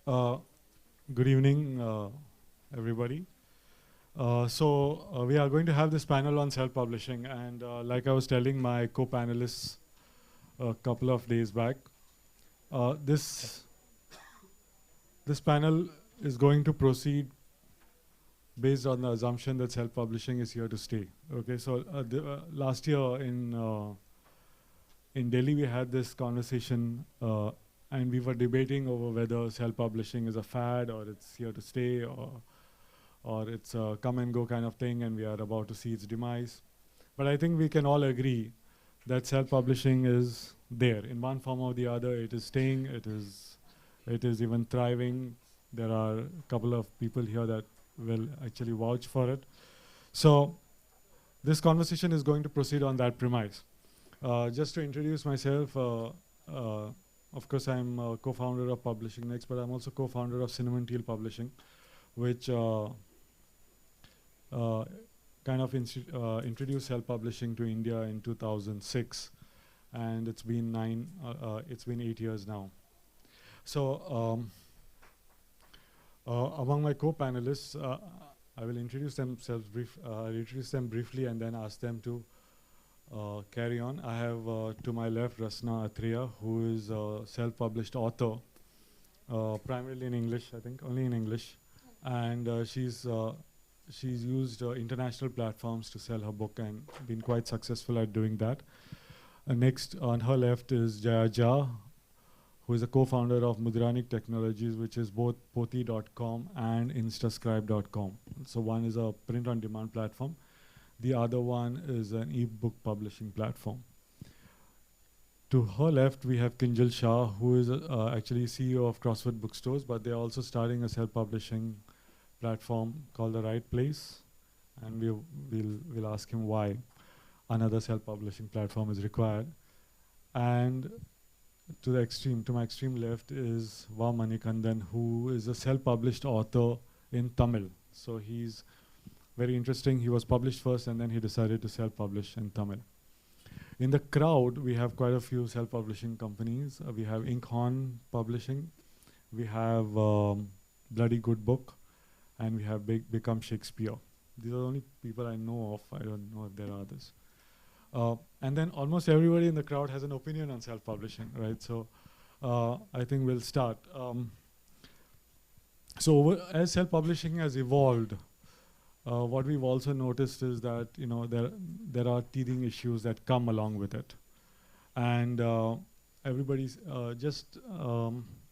Uh, Good evening, everybody. We are going to have this panel on self-publishing, and like I was telling my co-panelists a couple of days back, this panel is going to proceed based on the assumption that self-publishing is here to stay. Okay, so last year in Delhi we had this conversation, and we were debating over whether self-publishing is a fad or it's here to stay, or it's a come and go kind of thing and we are about to see its demise. But I think we can all agree that self-publishing is there in one form or the other. It is staying, it is even thriving. There are a couple of people here that will actually vouch for it. So this conversation is going to proceed on that premise. Just to introduce myself, of course I'm a co-founder of Publishing Next, but I'm also co-founder of Cinnamon Teal Publishing, which kind of introduced self-publishing to India in 2006, and it's been 8 years now. So among my co-panelists, I will introduce them briefly and then ask them to carry on. I have to my left Rasna Athreya, who is a self-published author, primarily in English, I think, only in English, and she's used international platforms to sell her book and been quite successful at doing that. Next on her left is Jaya Jha, who is a co-founder of Mudranik Technologies, which is both poti.com and instascribe.com. So one is a print-on-demand platform. The other one is an ebook publishing platform. To her left, we have Kinjal Shah, who is actually CEO of Crossword bookstores, but they're also starting a self-publishing platform called The Right Place, and we'll ask him why another self-publishing platform is required. And to my extreme left is Va Manikandan, who is a self-published author in Tamil. So he's very interesting. He was published first and then he decided to self-publish in Tamil. In the crowd, we have quite a few self-publishing companies. We have Inkhorn Publishing, we have Bloody Good Book, and we have Become Shakespeare. These are the only people I know of. I don't know if there are others. And then almost everybody in the crowd has an opinion on self-publishing, right? So I think we'll start. As self-publishing has evolved, what we've also noticed is that there are teething issues that come along with it. And everybody's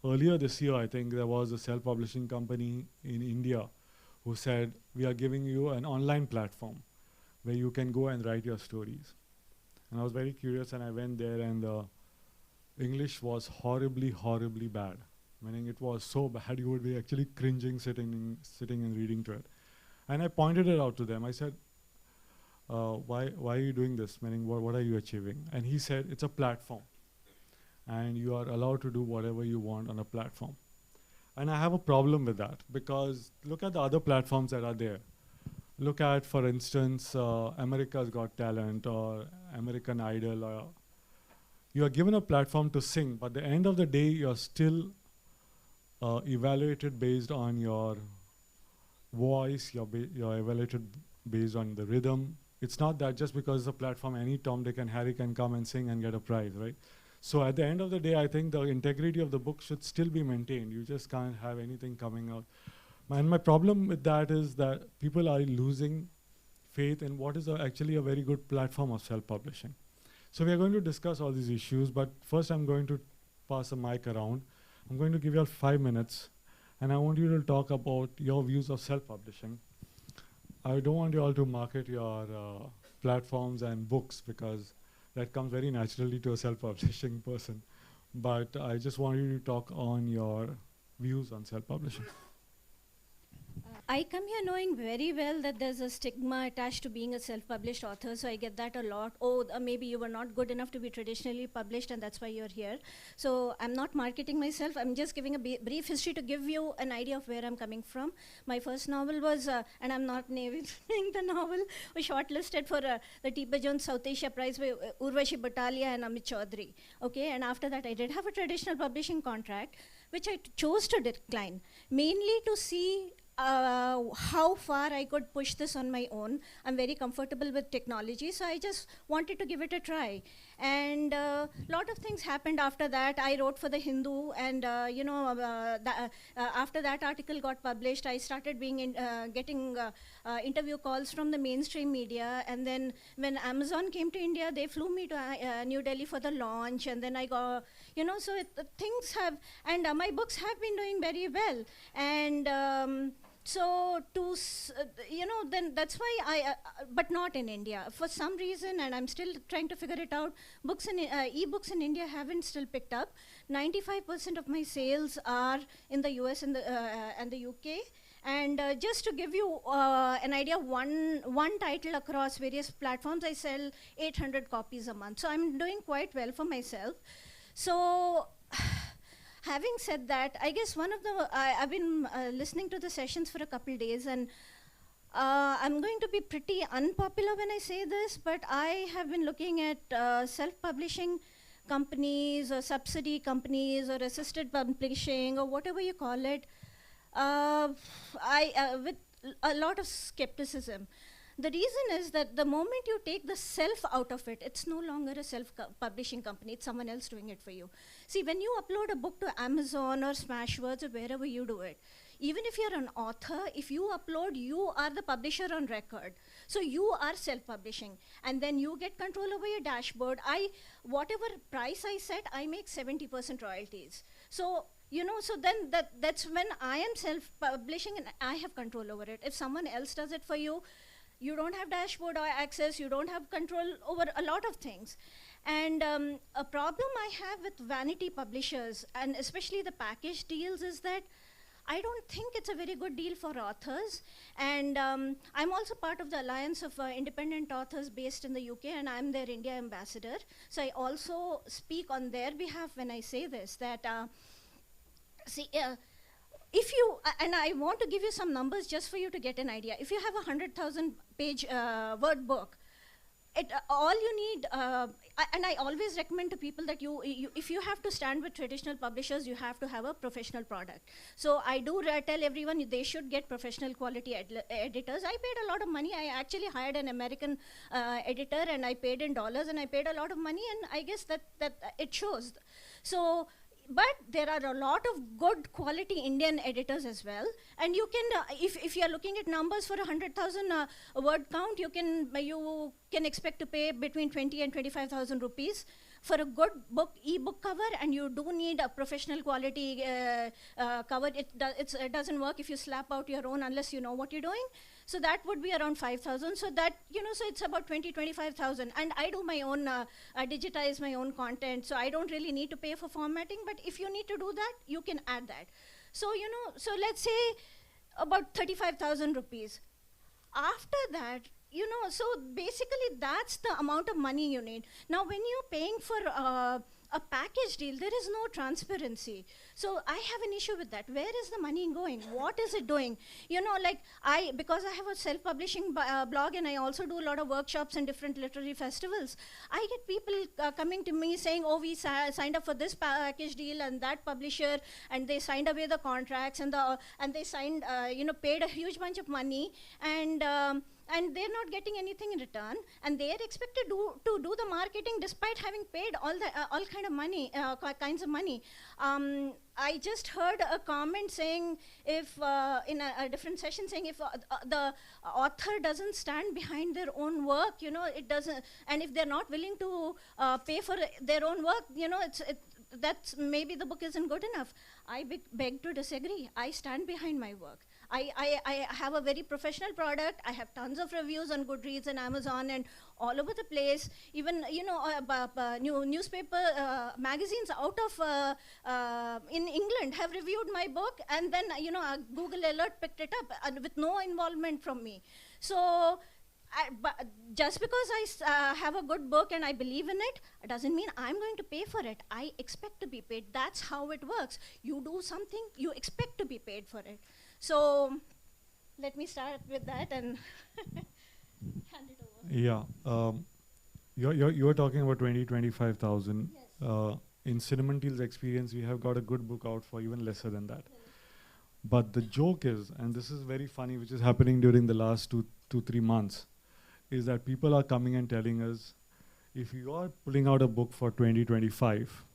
earlier this year, I think there was a self-publishing company in India who said, we are giving you an online platform where you can go and write your stories. And I was very curious, and I went there, and the English was horribly, horribly bad. Meaning it was so bad you would be actually cringing sitting and reading to it. And I pointed it out to them. I said, why are you doing this? Meaning, what are you achieving? And he said, it's a platform, and you are allowed to do whatever you want on a platform. And I have a problem with that, because look at the other platforms that are there. Look at, for instance, America's Got Talent or American Idol. Or you are given a platform to sing, but at the end of the day, you're still evaluated based on your voice, you're evaluated based on the rhythm. It's not that just because it's a platform, any Tom, Dick, and Harry can come and sing and get a prize, right? So at the end of the day, I think the integrity of the book should still be maintained. You just can't have anything coming out. And my problem with that is that people are losing faith in what is actually a very good platform of self-publishing. So we are going to discuss all these issues, but first I'm going to pass the mic around. I'm going to give you all 5 minutes, and I want you to talk about your views of self-publishing. I don't want you all to market your platforms and books, because that comes very naturally to a self-publishing person. But I just want you to talk on your views on self-publishing. I come here knowing very well that there's a stigma attached to being a self-published author, so I get that a lot. Oh, maybe you were not good enough to be traditionally published and that's why you're here. So I'm not marketing myself, I'm just giving a brief history to give you an idea of where I'm coming from. My first novel was, and I'm not naming the novel, was shortlisted for the T. B. Jones South Asia Prize by Urvashi Batalia and Amit Chaudhary. Okay, and after that I did have a traditional publishing contract. which I chose to decline, mainly to see how far I could push this on my own. I'm very comfortable with technology, so I just wanted to give it a try. And a lot of things happened after that. I wrote for the Hindu, and after that article got published, I started getting interview calls from the mainstream media. And then when Amazon came to India, they flew me to New Delhi for the launch, and then I got, so things have, and my books have been doing very well. And so then that's why but not in India. For some reason, and I'm still trying to figure it out, books and ebooks in India haven't still picked up. 95% of my sales are in the US and the UK. And just to give you an idea, one title across various platforms, I sell 800 copies a month. So I'm doing quite well for myself. So having said that, I guess I've been listening to the sessions for a couple days, and I'm going to be pretty unpopular when I say this, but I have been looking at self-publishing companies or subsidy companies or assisted publishing or whatever you call it, with a lot of skepticism. The reason is that the moment you take the self out of it, it's no longer a self-publishing company, it's someone else doing it for you. See, when you upload a book to Amazon or Smashwords or wherever you do it, even if you're an author, if you upload, you are the publisher on record. So you are self-publishing. And then you get control over your dashboard. Whatever price I set, I make 70% royalties. So so then that's when I am self-publishing and I have control over it. If someone else does it for you, you don't have dashboard or access, you don't have control over a lot of things. And a problem I have with vanity publishers, and especially the package deals, is that I don't think it's a very good deal for authors. And I'm also part of the Alliance of Independent Authors based in the UK, and I'm their India ambassador. So I also speak on their behalf when I say this, that if you, and I want to give you some numbers just for you to get an idea. If you have a 100,000 page word book, all you need, and I always recommend to people that if you have to stand with traditional publishers, you have to have a professional product. So I do tell everyone they should get professional quality editors. I paid a lot of money. I actually hired an American editor, and I paid in dollars, and I paid a lot of money, and I guess that it shows. So, but there are a lot of good quality Indian editors as well. And you can, if you are looking at numbers for 100,000 word count, you can expect to pay between 20 and 25,000 rupees for a good book, ebook cover, and you do need a professional quality cover. It doesn't work if you slap out your own unless you know what you're doing. So that would be around 5,000. So that, so it's about 20, 25,000. And I do my own, digitize my own content. So I don't really need to pay for formatting. But if you need to do that, you can add that. So, so let's say about 35,000 rupees. After that, so basically that's the amount of money you need. Now, when you're paying for a package deal, there is no transparency. So I have an issue with that. Where is the money going? What is it doing? Because I have a self-publishing blog, and I also do a lot of workshops and different literary festivals, I get people coming to me saying, oh, we signed up for this package deal and that publisher, and they signed away the contracts, and they signed, paid a huge bunch of money, and they're not getting anything in return, and they are expected to do the marketing despite having paid all kinds of money. I just heard a comment saying, if in a different session, saying if the author doesn't stand behind their own work, it doesn't, and if they're not willing to pay for their own work, that's maybe the book isn't good enough. I beg to disagree. I stand behind my work. I have a very professional product. I have tons of reviews on Goodreads and Amazon and all over the place. Even newspaper magazines out of in England have reviewed my book, and then Google alert picked it up with no involvement from me. So but just because I have a good book and I believe in it, doesn't mean I'm going to pay for it. I expect to be paid. That's how it works. You do something, you expect to be paid for it. So let me start with that and hand it over. Yeah, you were talking about 20, 25,000. Yes. in Cinnamon Teal's experience, we have got a good book out for even lesser than that. But the joke is, and this is very funny, which is happening during the last 3 months, is that people are coming and telling us, if you are pulling out a book for 2025,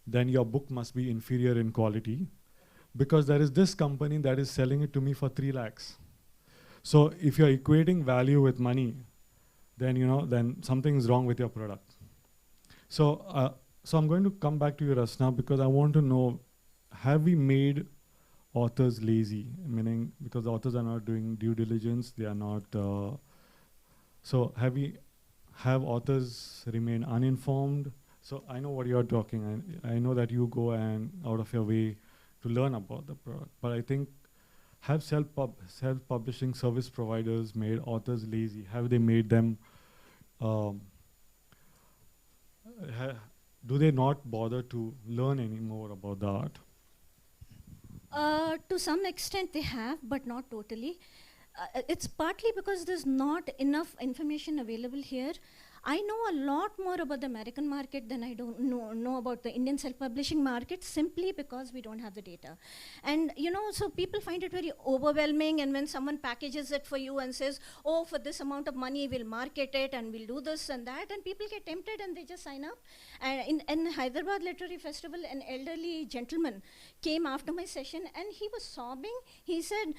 then your book must be inferior in quality, because there is this company that is selling it to me for 3 lakhs. So if you're equating value with money, then then something is wrong with your product. So so I'm going to come back to you, Rasna, because I want to know, have we made authors lazy? Meaning, because authors are not doing due diligence, they are not. So have authors remain uninformed? So I know what you're talking. I know that you go and out of your way to learn about the product. But I think, have self-publishing service providers made authors lazy? Have they made them, do they not bother to learn any more about the art? To some extent they have, but not totally. It's partly because there's not enough information available here. I know a lot more about the American market than I don't know about the Indian self-publishing market, simply because we don't have the data. And so people find it very overwhelming, and when someone packages it for you and says, oh, for this amount of money we'll market it and we'll do this and that, and people get tempted and they just sign up. And in Hyderabad Literary Festival, an elderly gentleman came after my session and he was sobbing. He said,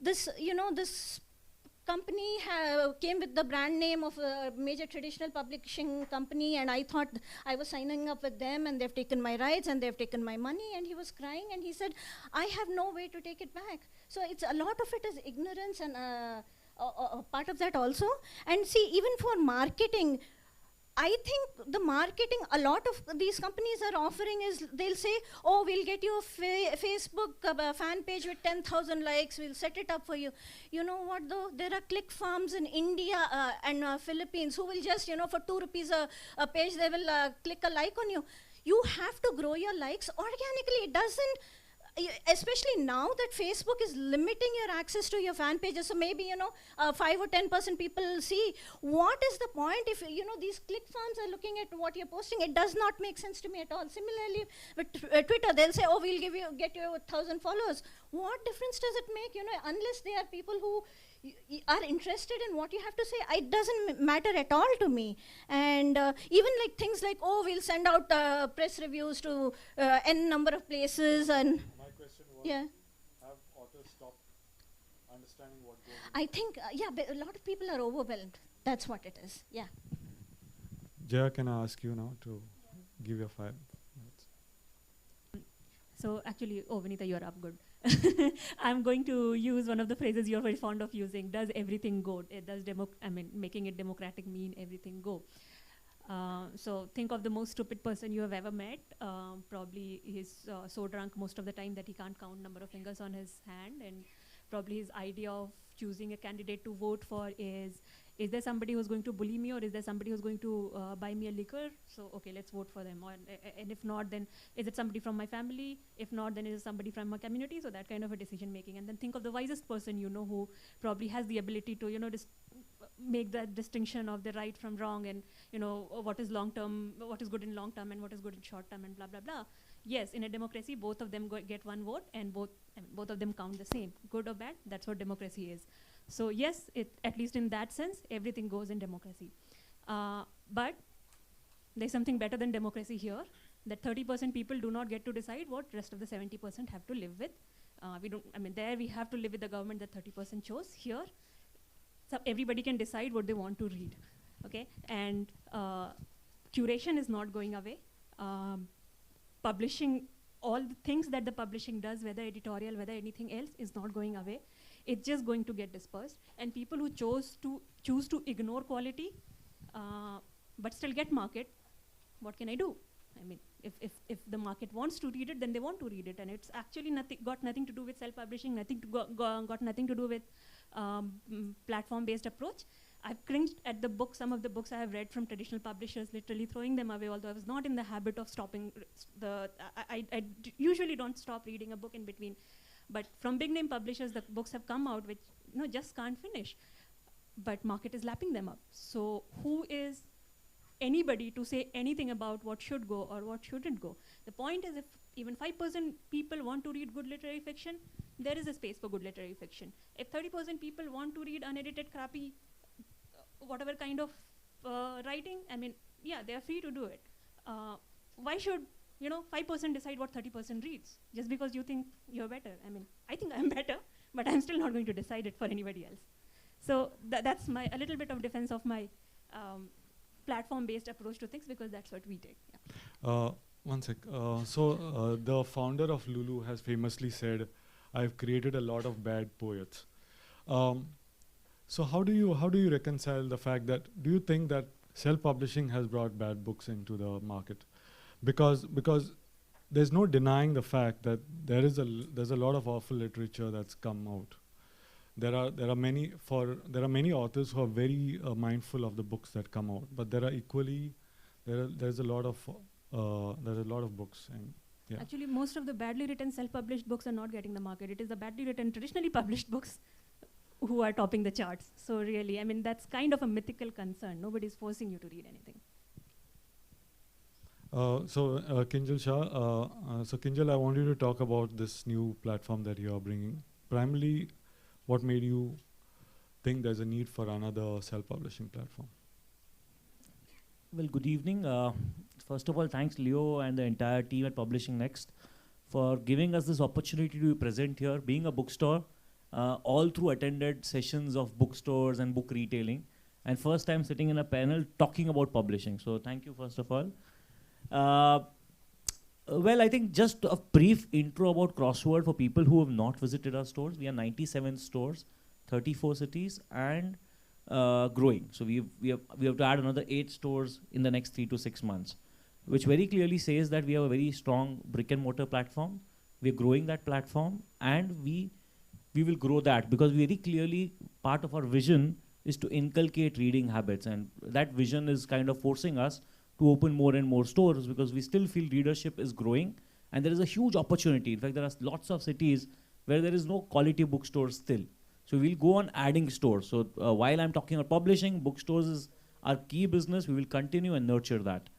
this company came with the brand name of a major traditional publishing company, and I thought I was signing up with them, and they've taken my rights and they've taken my money. And he was crying, and he said, I have no way to take it back. So it's a lot of it is ignorance, and part of that also. And see, even for marketing, I think the marketing a lot of these companies are offering is, they'll say, oh, we'll get you a Facebook fan page with 10,000 likes, we'll set it up for you. You know what though? There are click farms in India and Philippines who will just, for 2 rupees a page, they will click a like on you. You have to grow your likes organically. It doesn't, especially now that Facebook is limiting your access to your fan pages, so maybe 5 or 10% people see. What is the point if these click farms are looking at what you're posting? It does not make sense to me at all. Similarly with Twitter, they'll say, oh, we'll get you 1,000 followers. What difference does it make? Unless they are people who are interested in what you have to say, it doesn't matter at all to me. And even like things like, oh, we'll send out press reviews to n number of places. And yeah, have authors stopped understanding what goes on? I think, a lot of people are overwhelmed. That's what it is, yeah. Jaya, can I ask you now to give your 5 minutes? So actually, Vinita, you're up good. I'm going to use one of the phrases you're very fond of using. Does everything go? Does making it democratic mean everything go? So think of the most stupid person you have ever met. Probably he's so drunk most of the time that he can't count number of fingers on his hand, and probably his idea of choosing a candidate to vote for is there somebody who's going to bully me, or is there somebody who's going to buy me a liquor? So okay, let's vote for them. And if not, then is it somebody from my family? If not, then is it somebody from my community? So that kind of a decision making. And then think of the wisest person who probably has the ability to make that distinction of the right from wrong, and what is long term, what is good in long term, and what is good in short term, and blah blah blah. Yes, in a democracy, both of them get one vote, and both of them count the same, good or bad. That's what democracy is. So yes, at least in that sense, everything goes in democracy. But there's something better than democracy here. That 30% people do not get to decide what rest of the 70% have to live with. There we have to live with the government that 30% chose. Here, so everybody can decide what they want to read, okay? And curation is not going away. Publishing, all the things that the publishing does, whether editorial, whether anything else, is not going away. It's just going to get dispersed. And people who choose to ignore quality, but still get market, what can I do? If the market wants to read it, then they want to read it, and it's actually got nothing to do with self-publishing, got nothing to do with platform-based approach. I've cringed at some of the books I have read from traditional publishers, literally throwing them away, although I was not in the habit of stopping I usually don't stop reading a book in between. But from big name publishers, the books have come out which just can't finish. But market is lapping them up. So who is anybody to say anything about what should go or what shouldn't go. The point is, if even 5% people want to read good literary fiction, there is a space for good literary fiction. If 30% people want to read unedited, crappy, whatever kind of writing, I mean, yeah, they are free to do it. Why should 5% decide what 30% reads just because you think you're better? I mean, I think I'm better, but I'm still not going to decide it for anybody else. So that's a little bit of defense of my platform-based approach to things, because that's what we take. Yeah. One sec. The founder of Lulu has famously said, "I've created a lot of bad poets." So how do you reconcile the fact that, do you think that self-publishing has brought bad books into the market? Because there's no denying the fact that there's a lot of awful literature that's come out. There are many authors who are very mindful of the books that come out, but there are equally there's a lot of books. And yeah. Actually, most of the badly written self-published books are not getting the market. It is the badly written traditionally published books who are topping the charts. So really, I mean, that's kind of a mythical concern. Nobody's forcing you to read anything. Kinjal Shah, Kinjal, I want you to talk about this new platform that you are bringing. Primarily, what made you think there's a need for another self-publishing platform? Well, good evening. First of all, thanks Leo and the entire team at Publishing Next for giving us this opportunity to be present here, being a bookstore, all through attended sessions of bookstores and book retailing, and first time sitting in a panel talking about publishing. So thank you, first of all. Well, I think just a brief intro about Crossword for people who have not visited our stores. We are 97 stores, 34 cities, and growing. So we have to add another 8 stores in the next 3 to 6 months, which very clearly says that we have a very strong brick and mortar platform. We are growing that platform, and we will grow that, because very clearly part of our vision is to inculcate reading habits, and that vision is kind of forcing us to open more and more stores, because we still feel readership is growing and there is a huge opportunity. In fact, there are lots of cities where there is no quality bookstores still. So we'll go on adding stores. So while I'm talking about publishing, bookstores is our key business. We will continue and nurture that.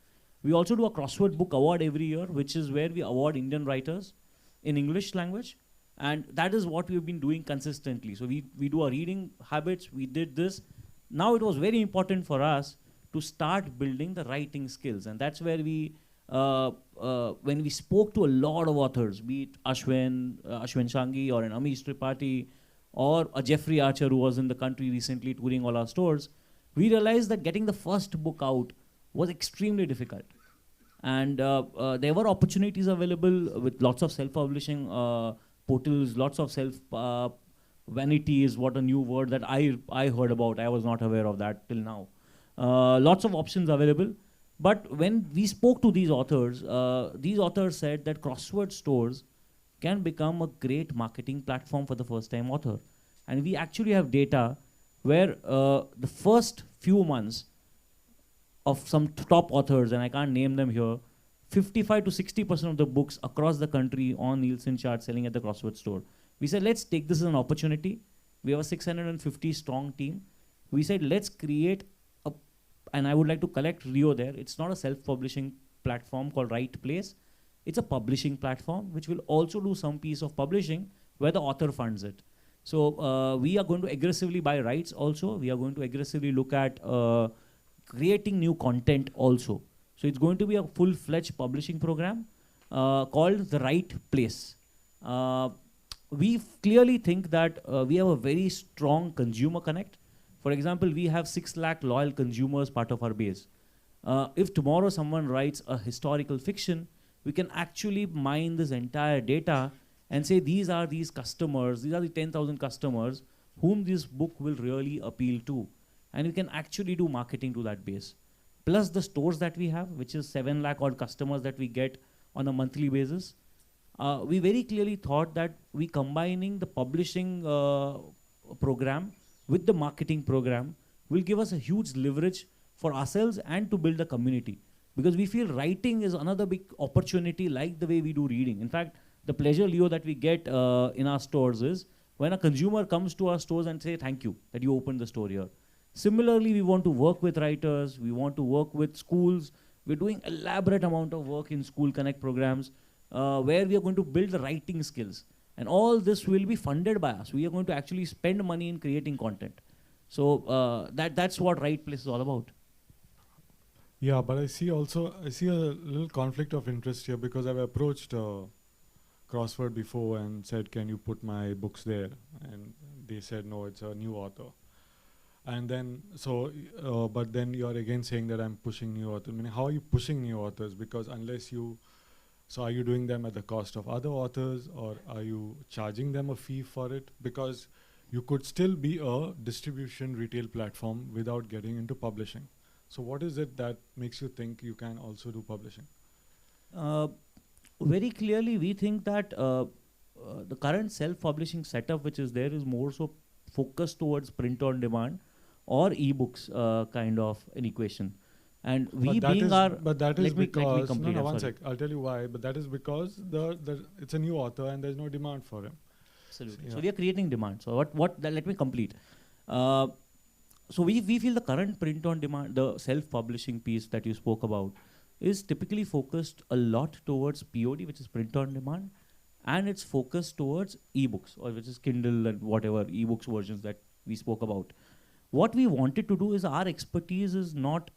We also do a Crossword Book Award every year, which is where we award Indian writers in English language. And that is what we've been doing consistently. So we do our reading habits. We did this. Now it was very important for us to start building the writing skills. And that's where we, when we spoke to a lot of authors, be it Ashwin Shangi or an Amish Tripathi or a Jeffrey Archer who was in the country recently touring all our stores, we realized that getting the first book out was extremely difficult. And there were opportunities available with lots of self-publishing portals, lots of vanity is what a new word that I heard about. I was not aware of that till now. Lots of options available. But when we spoke to these authors said that Crossword stores can become a great marketing platform for the first-time author. And we actually have data where the first few months of some top authors, and I can't name them here, 55 to 60% of the books across the country on Nielsen chart selling at the Crossword store. We said, let's take this as an opportunity. We have a 650 strong team. We said, let's create and I would like to collect Rio there. It's not a self-publishing platform called Right Place. It's a publishing platform which will also do some piece of publishing where the author funds it. So we are going to aggressively buy rights also. We are going to aggressively look at creating new content also. So it's going to be a full-fledged publishing program called The Right Place. We clearly think that we have a very strong consumer connect. For example, we have 6 lakh loyal consumers part of our base. If tomorrow someone writes a historical fiction, we can actually mine this entire data and say these are these customers, these are the 10,000 customers whom this book will really appeal to. And we can actually do marketing to that base. Plus the stores that we have, which is 7 lakh odd customers that we get on a monthly basis. We very clearly thought that we combining the publishing program with the marketing program will give us a huge leverage for ourselves and to build a community. Because we feel writing is another big opportunity like the way we do reading. In fact, the pleasure, Leo, that we get in our stores is when a consumer comes to our stores and say, thank you that you opened the store here. Similarly, we want to work with writers, we want to work with schools. We're doing elaborate amount of work in School Connect programs where we are going to build the writing skills. And all this will be funded by us. We are going to actually spend money in creating content. So that's what Right Place is all about. Yeah, but I see a little conflict of interest here, because I've approached Crossword before and said, can you put my books there? And they said, no, it's a new author. And then, but then you're again saying that I'm pushing new authors. I mean, how are you pushing new authors? Because so are you doing them at the cost of other authors, or are you charging them a fee for it? Because you could still be a distribution retail platform without getting into publishing. So what is it that makes you think you can also do publishing? Very clearly, we think that the current self-publishing setup which is there is more so focused towards print on demand or ebooks kind of an equation. And we being our... But that is because... Let me complete. No, one sec. I'll tell you why. But that is because it's a new author and there's no demand for him. Absolutely. Yeah. So we are creating demand. So let me complete. So we feel the current print on demand, the self-publishing piece that you spoke about, is typically focused a lot towards POD, which is print on demand, and it's focused towards ebooks, or which is Kindle and whatever ebooks versions that we spoke about. What we wanted to do is our expertise is not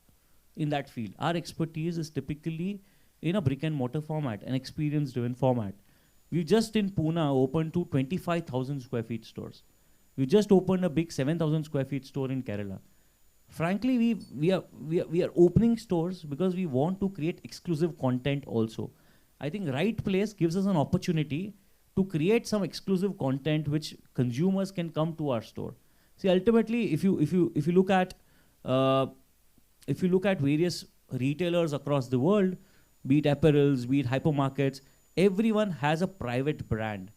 in that field. Our expertise is typically in a brick and mortar format, an experience-driven format. We just in Pune opened 25,000 square feet stores. We just opened a big 7,000 square feet store in Kerala. Frankly, we are opening stores because we want to create exclusive content also. I think Right Place gives us an opportunity to create some exclusive content which consumers can come to our store. See, ultimately, if you look at various retailers across the world, be it apparels, be it hypermarkets, everyone has a private brand.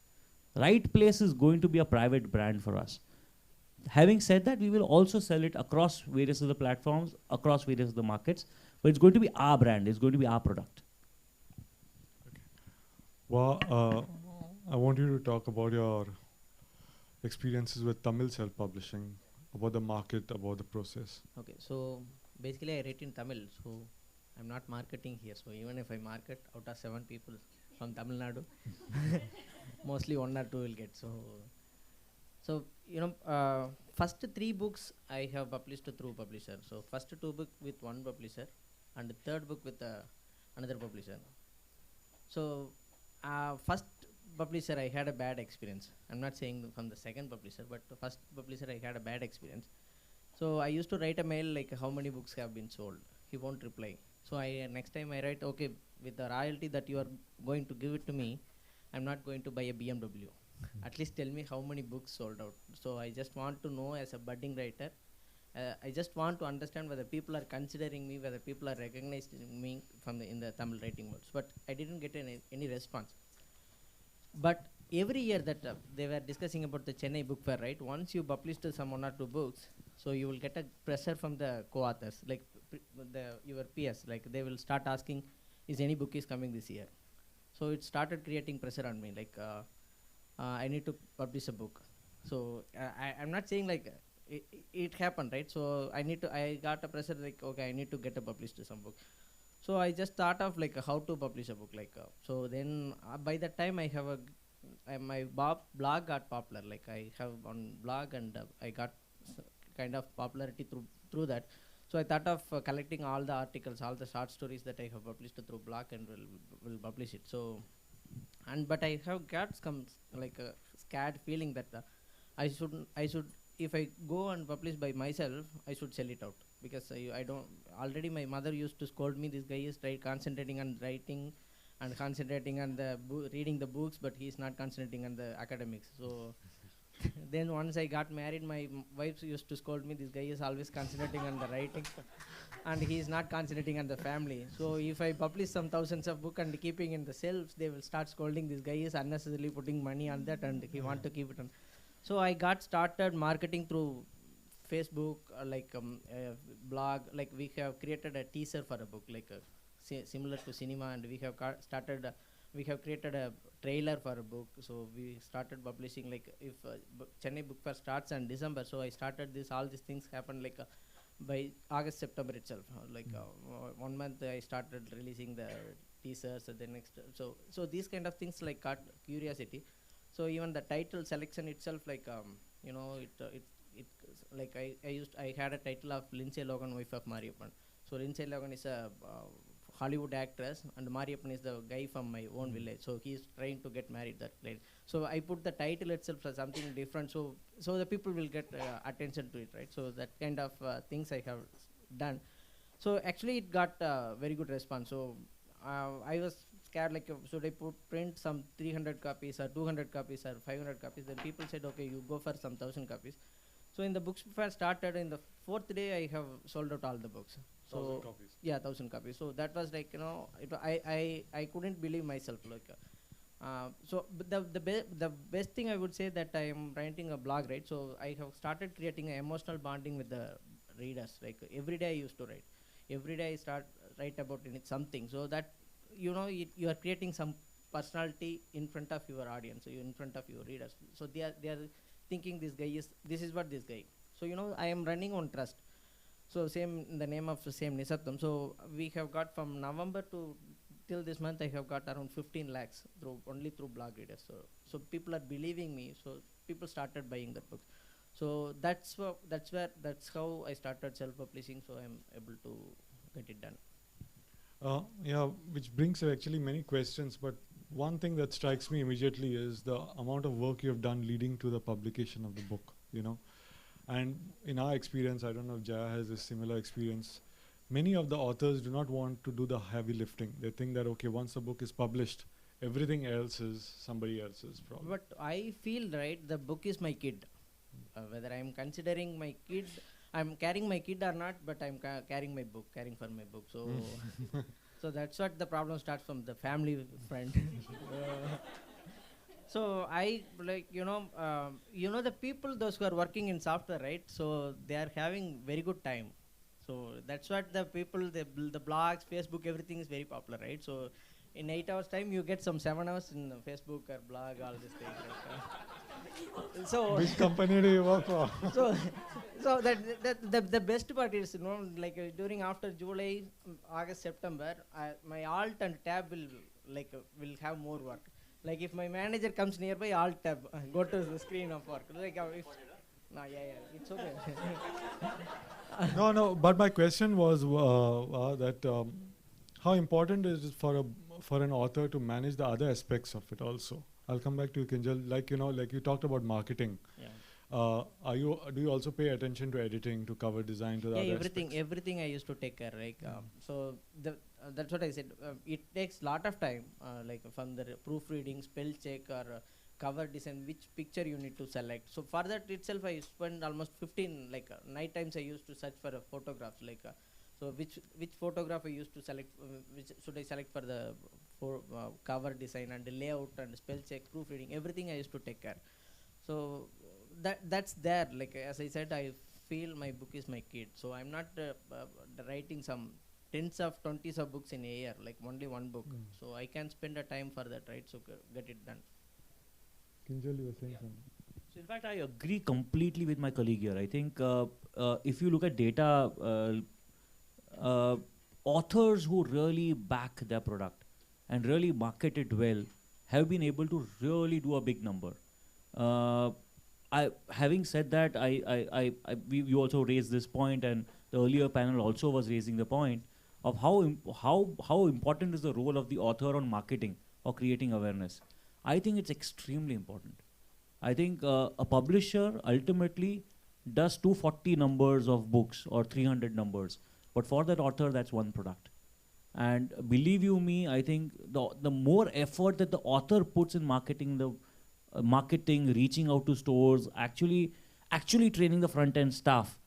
Right Place is going to be a private brand for us. Having said that, we will also sell it across various other platforms, across various other markets, but it's going to be our brand, it's going to be our product. Okay. Well, I want you to talk about your experiences with Tamil self-publishing, about the market, about the process. Okay, so basically I write in Tamil, so I'm not marketing here. So even if I market, out of 7 people from Tamil Nadu, mostly 1 or 2 will get. So you know, first 3 books I have published through publisher. So first 2 book with one publisher, and the 3rd book with another publisher. So first publisher I had a bad experience. I'm not saying from the second publisher, but the first publisher I had a bad experience. So I used to write a mail like how many books have been sold. He won't reply. So next time I write, okay, with the royalty that you are going to give it to me, I'm not going to buy a BMW. At least tell me how many books sold out. So I just want to know, as a budding writer, I just want to understand whether people are considering me, whether people are recognizing me in the Tamil writing words. But I didn't get any response. But every year that they were discussing about the Chennai book fair, right? Once you publish some 1 or 2 books, so you will get a pressure from the co-authors, like your peers, like they will start asking, is any book is coming this year? So it started creating pressure on me, like I need to publish a book. So I'm not saying like it happened, right? So I got a pressure like, okay, I need to get a published some book. So I just thought of like how to publish a book, like so then by that time I have my blog got popular, like I have on blog, and I got kind of popularity through that. So I thought of collecting all the articles, all the short stories that I have published through blog, and will publish it. So but I have got some like a scared feeling that I should if I go and publish by myself, I should sell it out, because I don't. Already my mother used to scold me, this guy is concentrating on writing and concentrating on the reading the books, but he's not concentrating on the academics. So then once I got married, my wife used to scold me, this guy is always concentrating on the writing and he's not concentrating on the family. So if I publish some thousands of books and keeping in the shelves, they will start scolding, this guy is unnecessarily putting money on that and he want to keep it on. So I got started marketing through Facebook, blog, like we have created a teaser for a book, like similar to cinema, and we have started we have created a trailer for a book. So we started publishing, like if Chennai Book Fair starts in December, so I started this, all these things happened like by August, September itself. Like 1 month I started releasing the teasers, and the next, so these kind of things like caught curiosity. So even the title selection itself, like you know, it like I had a title of Lindsay Logan, wife of Mariappan. So Lindsay Logan is a Hollywood actress, and Mariappan is the guy from my own village. So he's trying to get married that place. So I put the title itself as something different, so the people will get attention to it, right? So that kind of things I have done. So actually it got very good response. So I was scared, like should I print some 300 copies or 200 copies or 500 copies? Then people said, okay, you go for some 1,000 copies. So in the books fair started, in the 4th day I have sold out all the books. So 1,000 copies. Yeah, 1,000 copies. So that was like, you know, I couldn't believe myself, like. So but the best thing I would say that I am writing a blog, right? So I have started creating an emotional bonding with the readers. Like every day I used to write. Every day I write about something. So that, you know, you are creating some personality in front of your audience, so in front of your readers. So they are thinking this is what this guy. So, you know, I am running on trust. So same in the name of the same Nisattam. So we have got from November to till this month, I have got around 15 lakhs only through blog readers. So people are believing me. So people started buying the book. So that's how I started self-publishing. So I'm able to get it done. Yeah, which brings actually many questions, but one thing that strikes me immediately is the amount of work you have done leading to the publication of the book, you know. And in our experience, I don't know if Jaya has a similar experience, many of the authors do not want to do the heavy lifting. They think that, okay, once the book is published, everything else is somebody else's problem. But I feel, right, the book is my kid. Whether I'm considering my kid, I'm carrying my kid or not, but I'm caring for my book. So, so that's what the problem starts from the family friend. So I, like, you know, the people, those who are working in software, right? So they are having very good time. So that's what the people, the blogs, Facebook, everything is very popular, right? So in 8 hours time, you get some 7 hours in Facebook or blog, all these things. Right? So which company do you work for? so the best part is, you know, like during after July, August, September, my alt and tab will have more work. Like if my manager comes nearby, alt tab, go to the screen of work. Like it's okay. No, but my question was that how important is it for an author to manage the other aspects of it also? I'll come back to you, Kinjal. Like, you know, like you talked about marketing. Yeah. Do you also pay attention to editing, to cover design, to the other aspects? Everything I used to take care. Like so that's what I said. It takes lot of time. Like from the proofreading, spell check, or cover design, which picture you need to select. So for that itself, I spend almost 15. Like night times, I used to search for photographs. Like so which photograph I used to select. Which should I select for the cover design and the layout and spell check, proofreading, everything I used to take care. So that's there. Like as I said, I feel my book is my kid. So I'm not writing some tens of 20s of books in a year, like only one book. So I can spend a time for that, right? So get it done. Kinjal, you were saying something. So in fact, I agree completely with my colleague here. I think if you look at data, authors who really back their product and really market it well have been able to really do a big number. Having said that, you also raised this point, and the earlier panel also was raising the point of how important is the role of the author on marketing or creating awareness. I think it's extremely important. I think a publisher ultimately does 240 numbers of books or 300 numbers, but for that author, that's one product. And believe you me, I think the more effort that the author puts in marketing, reaching out to stores, actually training the front end staff,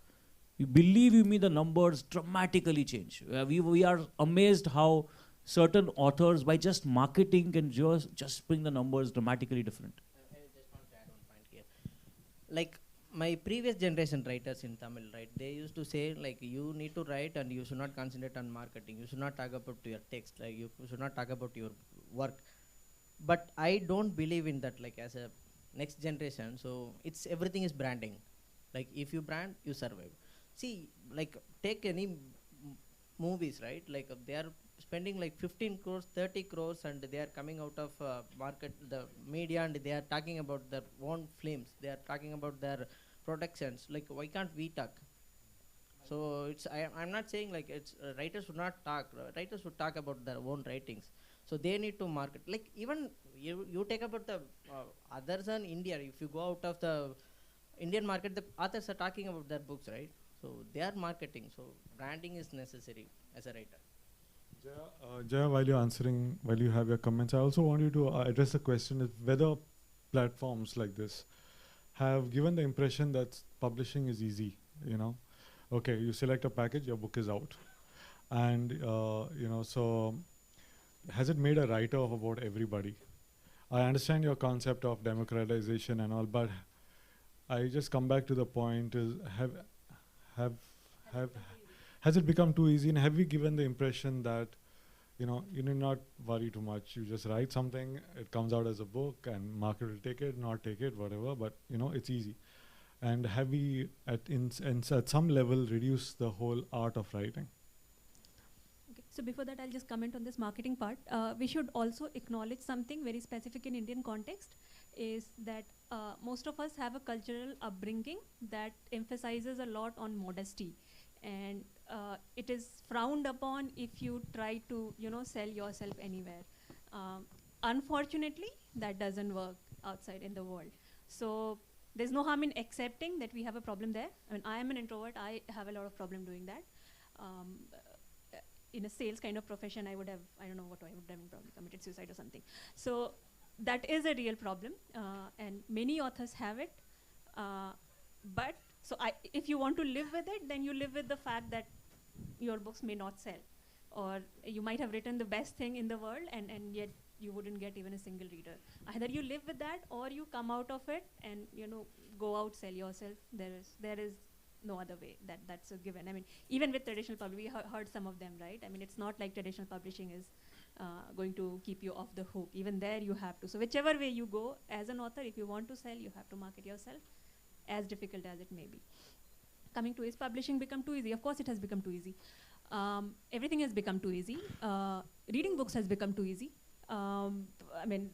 believe you me, the numbers dramatically change. We are amazed how certain authors, by just marketing, can just bring the numbers dramatically different. I just want to add one point here. Like my previous generation writers in Tamil, right, they used to say, like, you need to write and you should not concentrate on marketing. You should not talk about your text. Like, you should not talk about your work. but I don't believe in that, like as a next generation. So it's everything is branding. Like if you brand, you survive. See, like take any movies, right? Like they are spending like 15 crores, 30 crores, and they are coming out of market, the media, and they are talking about their own films. They are talking about their productions. Like why can't we talk? So it's I'm not saying like it's writers would not talk. Writers would talk about their own writings. So they need to market. Like even you take about the others in India. If you go out of the Indian market, the authors are talking about their books, right? So they are marketing. So branding is necessary as a writer. Jaya, while you're answering, while you have your comments, I also want you to address the question of whether platforms like this have given the impression that publishing is easy. You know, okay, you select a package, your book is out, and so has it made a writer of about everybody? I understand your concept of democratization and all, but I just come back to the point: is have has it become too easy, and have we given the impression that you need not worry too much? You just write something, it comes out as a book, and market will take it, not take it, whatever. But it's easy. And have we at some level reduced the whole art of writing? Okay, so before that, I'll just comment on this marketing part. We should also acknowledge something very specific in Indian context, is that most of us have a cultural upbringing that emphasizes a lot on modesty, and it is frowned upon if you try to sell yourself anywhere. Unfortunately, that doesn't work outside in the world. So there's no harm in accepting that we have a problem there. I mean, I am an introvert. I have a lot of problem doing that. In a sales kind of profession, I don't know what I would have done, probably committed suicide or something. So that is a real problem, and many authors have it. But so if you want to live with it, then you live with the fact that your books may not sell, or you might have written the best thing in the world, and yet you wouldn't get even a single reader. Either you live with that, or you come out of it and go out, sell yourself. There is no other way. That's a given. I mean, even with traditional publishing, we heard some of them, right? I mean, it's not like traditional publishing is going to keep you off the hook. Even there, you have to. So whichever way you go as an author, if you want to sell, you have to market yourself, as difficult as it may be. Coming to, is publishing become too easy? Of course, it has become too easy. Everything has become too easy. Reading books has become too easy. I mean,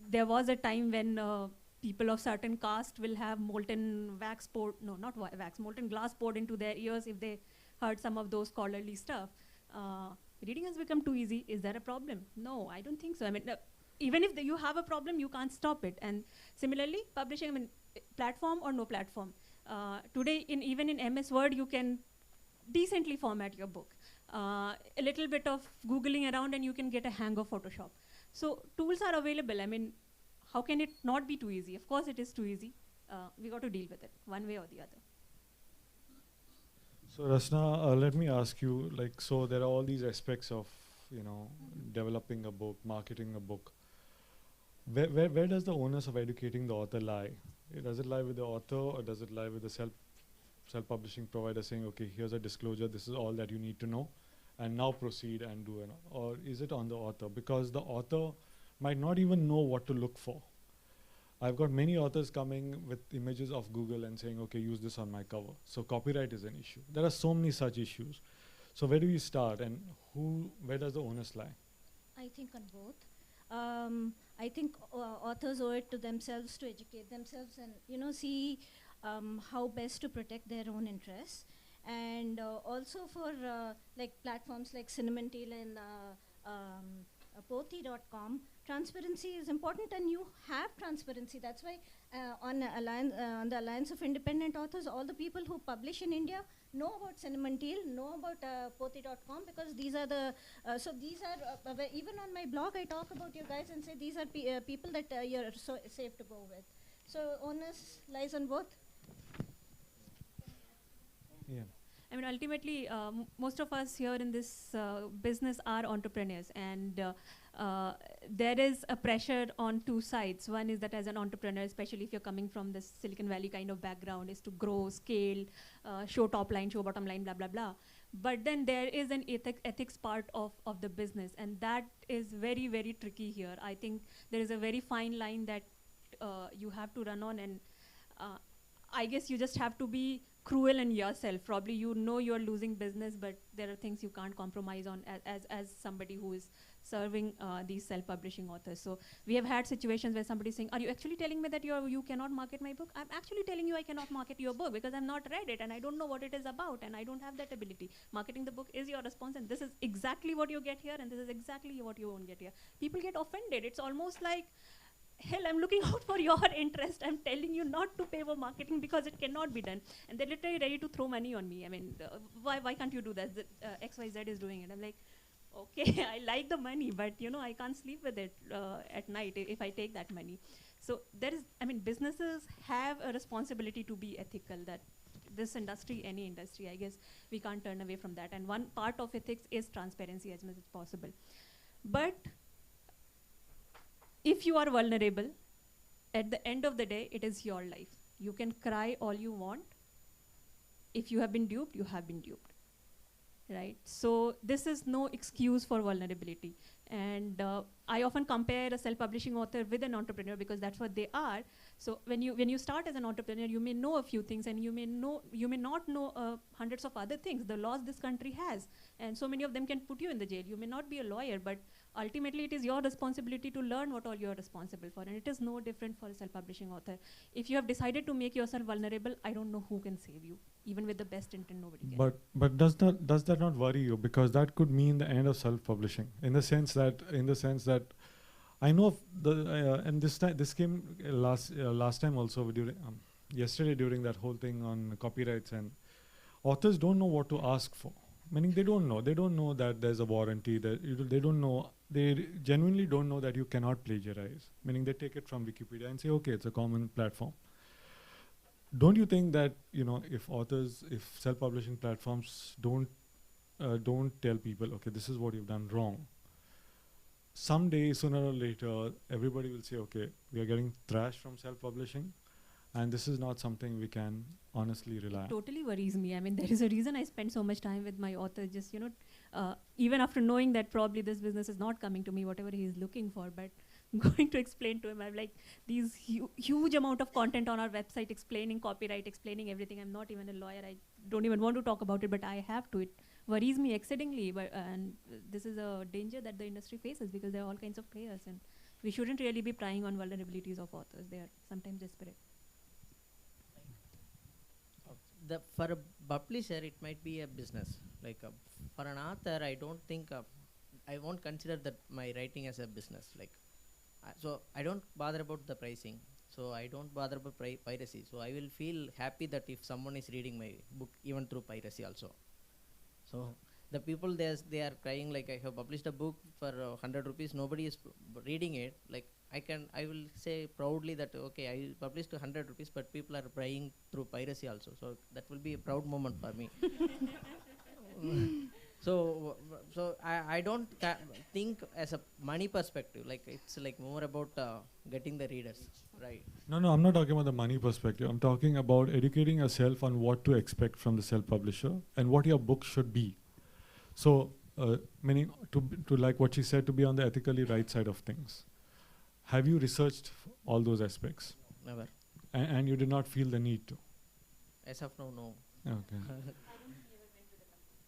there was a time when people of certain caste will have molten molten glass poured into their ears if they heard some of those scholarly stuff. Reading has become too easy. Is there a problem? No, I don't think so. I mean, even if you have a problem, you can't stop it. And similarly, publishing, I mean, platform or no platform. Today, even in MS Word, you can decently format your book. A little bit of Googling around and you can get a hang of Photoshop. So tools are available. I mean, how can it not be too easy? Of course it is too easy. We got to deal with it one way or the other. So Rasna, let me ask you, so there are all these aspects of, developing a book, marketing a book. Where does the onus of educating the author lie? Does it lie with the author, or does it lie with the self-publishing provider saying, okay, here's a disclosure, this is all that you need to know, and now proceed and do it? Or is it on the author? Because the author might not even know what to look for. I've got many authors coming with images of Google and saying, okay, use this on my cover. So copyright is an issue. There are so many such issues. So where do you start, and where does the onus lie? I think on both. I think authors owe it to themselves to educate themselves and see how best to protect their own interests, and also for like platforms like Cinnamon Tail and Pothi.com, transparency is important, and you have transparency. That's why on the Alliance of Independent Authors, all the people who publish in India know about Cinnamon Tail, know about Pothi.com, because these are the even on my blog I talk about you guys and say these are people that you're so safe to go with. So onus lies on both. Yeah. I mean, ultimately, most of us here in this business are entrepreneurs, and there is a pressure on two sides. One is that as an entrepreneur, especially if you're coming from this Silicon Valley kind of background, is to grow, scale, show top line, show bottom line, blah, blah, blah. But then there is an ethics part of the business, and that is very, very tricky here. I think there is a very fine line that you have to run on, and I guess you just have to be cruel in yourself. Probably you know you're losing business, but there are things you can't compromise on as somebody who is serving these self-publishing authors. So we have had situations where somebody's saying, are you actually telling me that you cannot market my book? I'm actually telling you I cannot market your book because I've not read it and I don't know what it is about and I don't have that ability. Marketing the book is your response, and this is exactly what you get here and this is exactly what you won't get here. People get offended. It's almost like, hell, I'm looking out for your interest. I'm telling you not to pay for marketing because it cannot be done. And they're literally ready to throw money on me. I mean, why can't you do that? XYZ is doing it. I'm like, okay, I like the money, but I can't sleep with it at night if I take that money. So there is, businesses have a responsibility to be ethical. That this industry, any industry, I guess we can't turn away from that. And one part of ethics is transparency as much as possible. But if you are vulnerable, at the end of the day, it is your life. You can cry all you want. If you have been duped, you have been duped, right? So this is no excuse for vulnerability. And I often compare a self-publishing author with an entrepreneur because that's what they are. So when you start as an entrepreneur, you may know a few things and you may not know hundreds of other things. The laws this country has, and so many of them can put you in the jail. You may not be a lawyer, but ultimately it is your responsibility to learn what all you are responsible for, and it is no different for a self-publishing author. If you have decided to make yourself vulnerable, I don't know who can save you. Even with the best intent, nobody can. But does that not worry you? Because that could mean the end of self-publishing, in the sense that I know and this came last time also yesterday during that whole thing on copyrights, and authors don't know what to ask for. Meaning they don't know that there's a warranty, that they genuinely don't know that you cannot plagiarize. Meaning they take it from Wikipedia and say, okay, it's a common platform. Don't you think that if self-publishing platforms don't tell people, okay, this is what you've done wrong, someday, sooner or later, everybody will say, okay, we are getting thrashed from self-publishing, and this is not something we can honestly rely on. It totally worries me. There is a reason I spend so much time with my author, just, even after knowing that probably this business is not coming to me, whatever he is looking for, but going to explain to him. I have like these huge amount of content on our website explaining copyright, explaining everything. I'm not even a lawyer. I don't even want to talk about it, but I have to. It worries me exceedingly. And this is a danger that the industry faces because there are all kinds of players, and we shouldn't really be prying on vulnerabilities of authors. They are sometimes desperate. For a publisher, it might be a business. Like for an author, I don't think I won't consider that my writing as a business. Like, so I don't bother about the pricing. So I don't bother about piracy. So I will feel happy that if someone is reading my book, even through piracy also. So the people they are crying like, I have published a book for 100 rupees. Nobody is reading it. Like I will say proudly that okay, I published 100 rupees, but people are buying through piracy also. So that will be a proud moment for me. So I don't think as a money perspective. Like it's like more about getting the readers, right? No, I'm not talking about the money perspective. I'm talking about educating yourself on what to expect from the self-publisher and what your book should be. So, meaning to like what she said, to be on the ethically right side of things. Have you researched all those aspects? Never. And you did not feel the need to? As of now, no. Okay.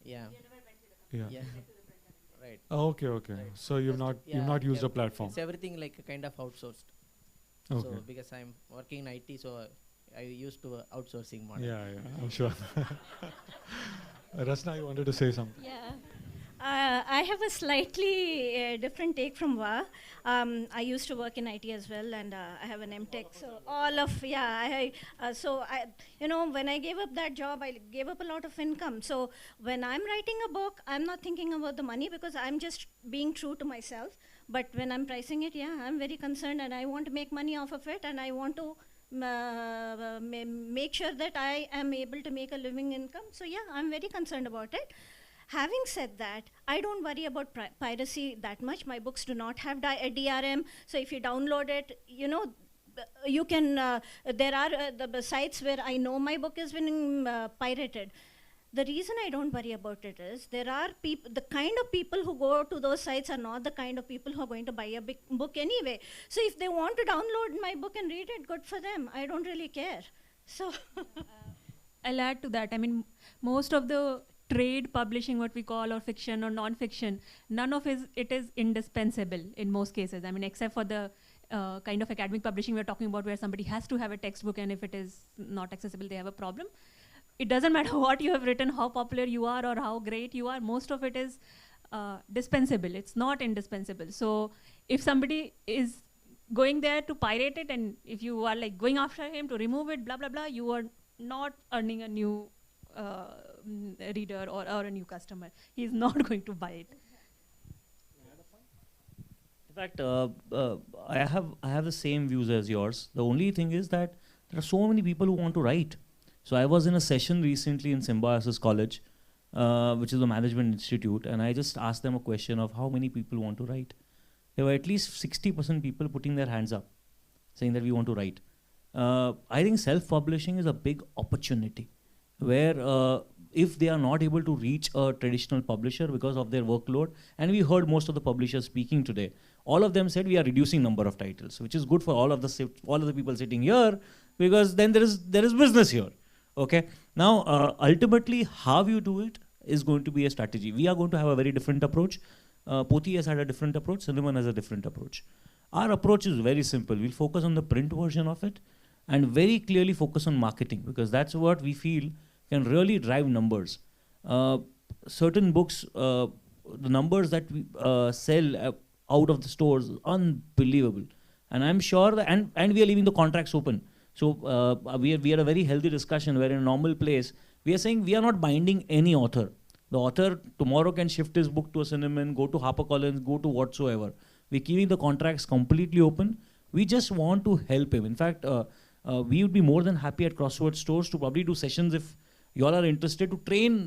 Yeah. Yeah. Right. Oh, okay. Right. So you've not used a platform. It's everything like kind of outsourced. Okay. So because I'm working in IT, so I used to outsourcing model. Yeah, I'm sure. Rasna, you wanted to say something? Yeah. I have a slightly different take from Va. I used to work in IT as well, and I have an MTech. So when I gave up that job, I gave up a lot of income. So when I'm writing a book, I'm not thinking about the money because I'm just being true to myself. But when I'm pricing it, I'm very concerned, and I want to make money off of it, and I want to make sure that I am able to make a living income. So I'm very concerned about it. Having said that, I don't worry about piracy that much. My books do not have DRM. So if you download it, you can, there are the sites where I know my book is being pirated. The reason I don't worry about it is there are people, the kind of people who go to those sites are not the kind of people who are going to buy a big book anyway. So if they want to download my book and read it, good for them. I don't really care. So I'll add to that. I mean, most of the trade publishing, what we call, or fiction or non-fiction, none of it is indispensable in most cases. I mean, except for the kind of academic publishing we're talking about, where somebody has to have a textbook, and if it is not accessible, they have a problem. It doesn't matter what you have written, how popular you are, or how great you are. Most of it is dispensable. It's not indispensable. So if somebody is going there to pirate it, and if you are like going after him to remove it, blah, blah, blah, you are not earning a new reader or a new customer. He's not going to buy it. In fact, I have the same views as yours. The only thing is that there are so many people who want to write. So I was in a session recently in Symbiosis College, which is a management institute, and I just asked them a question of how many people want to write. There were at least 60% people putting their hands up, saying that we want to write. I think self-publishing is a big opportunity, where if they are not able to reach a traditional publisher because of their workload, and we heard most of the publishers speaking today, all of them said we are reducing number of titles, which is good for all of the people sitting here, because then there is business here. Okay. Now, ultimately, how you do it is going to be a strategy. We are going to have a very different approach. Poti has had a different approach. Cinnamon has a different approach. Our approach is very simple. We'll focus on the print version of it and very clearly focus on marketing, because that's what we feel can really drive numbers. Certain books, the numbers that we sell out of the stores, unbelievable. And I'm sure that, and we are leaving the contracts open. So we had a very healthy discussion where in a normal place, we are saying we are not binding any author. The author tomorrow can shift his book to a Cinnamon, go to HarperCollins, go to whatsoever. We're keeping the contracts completely open. We just want to help him. In fact, we would be more than happy at Crossword stores to probably do sessions if you all are interested, to train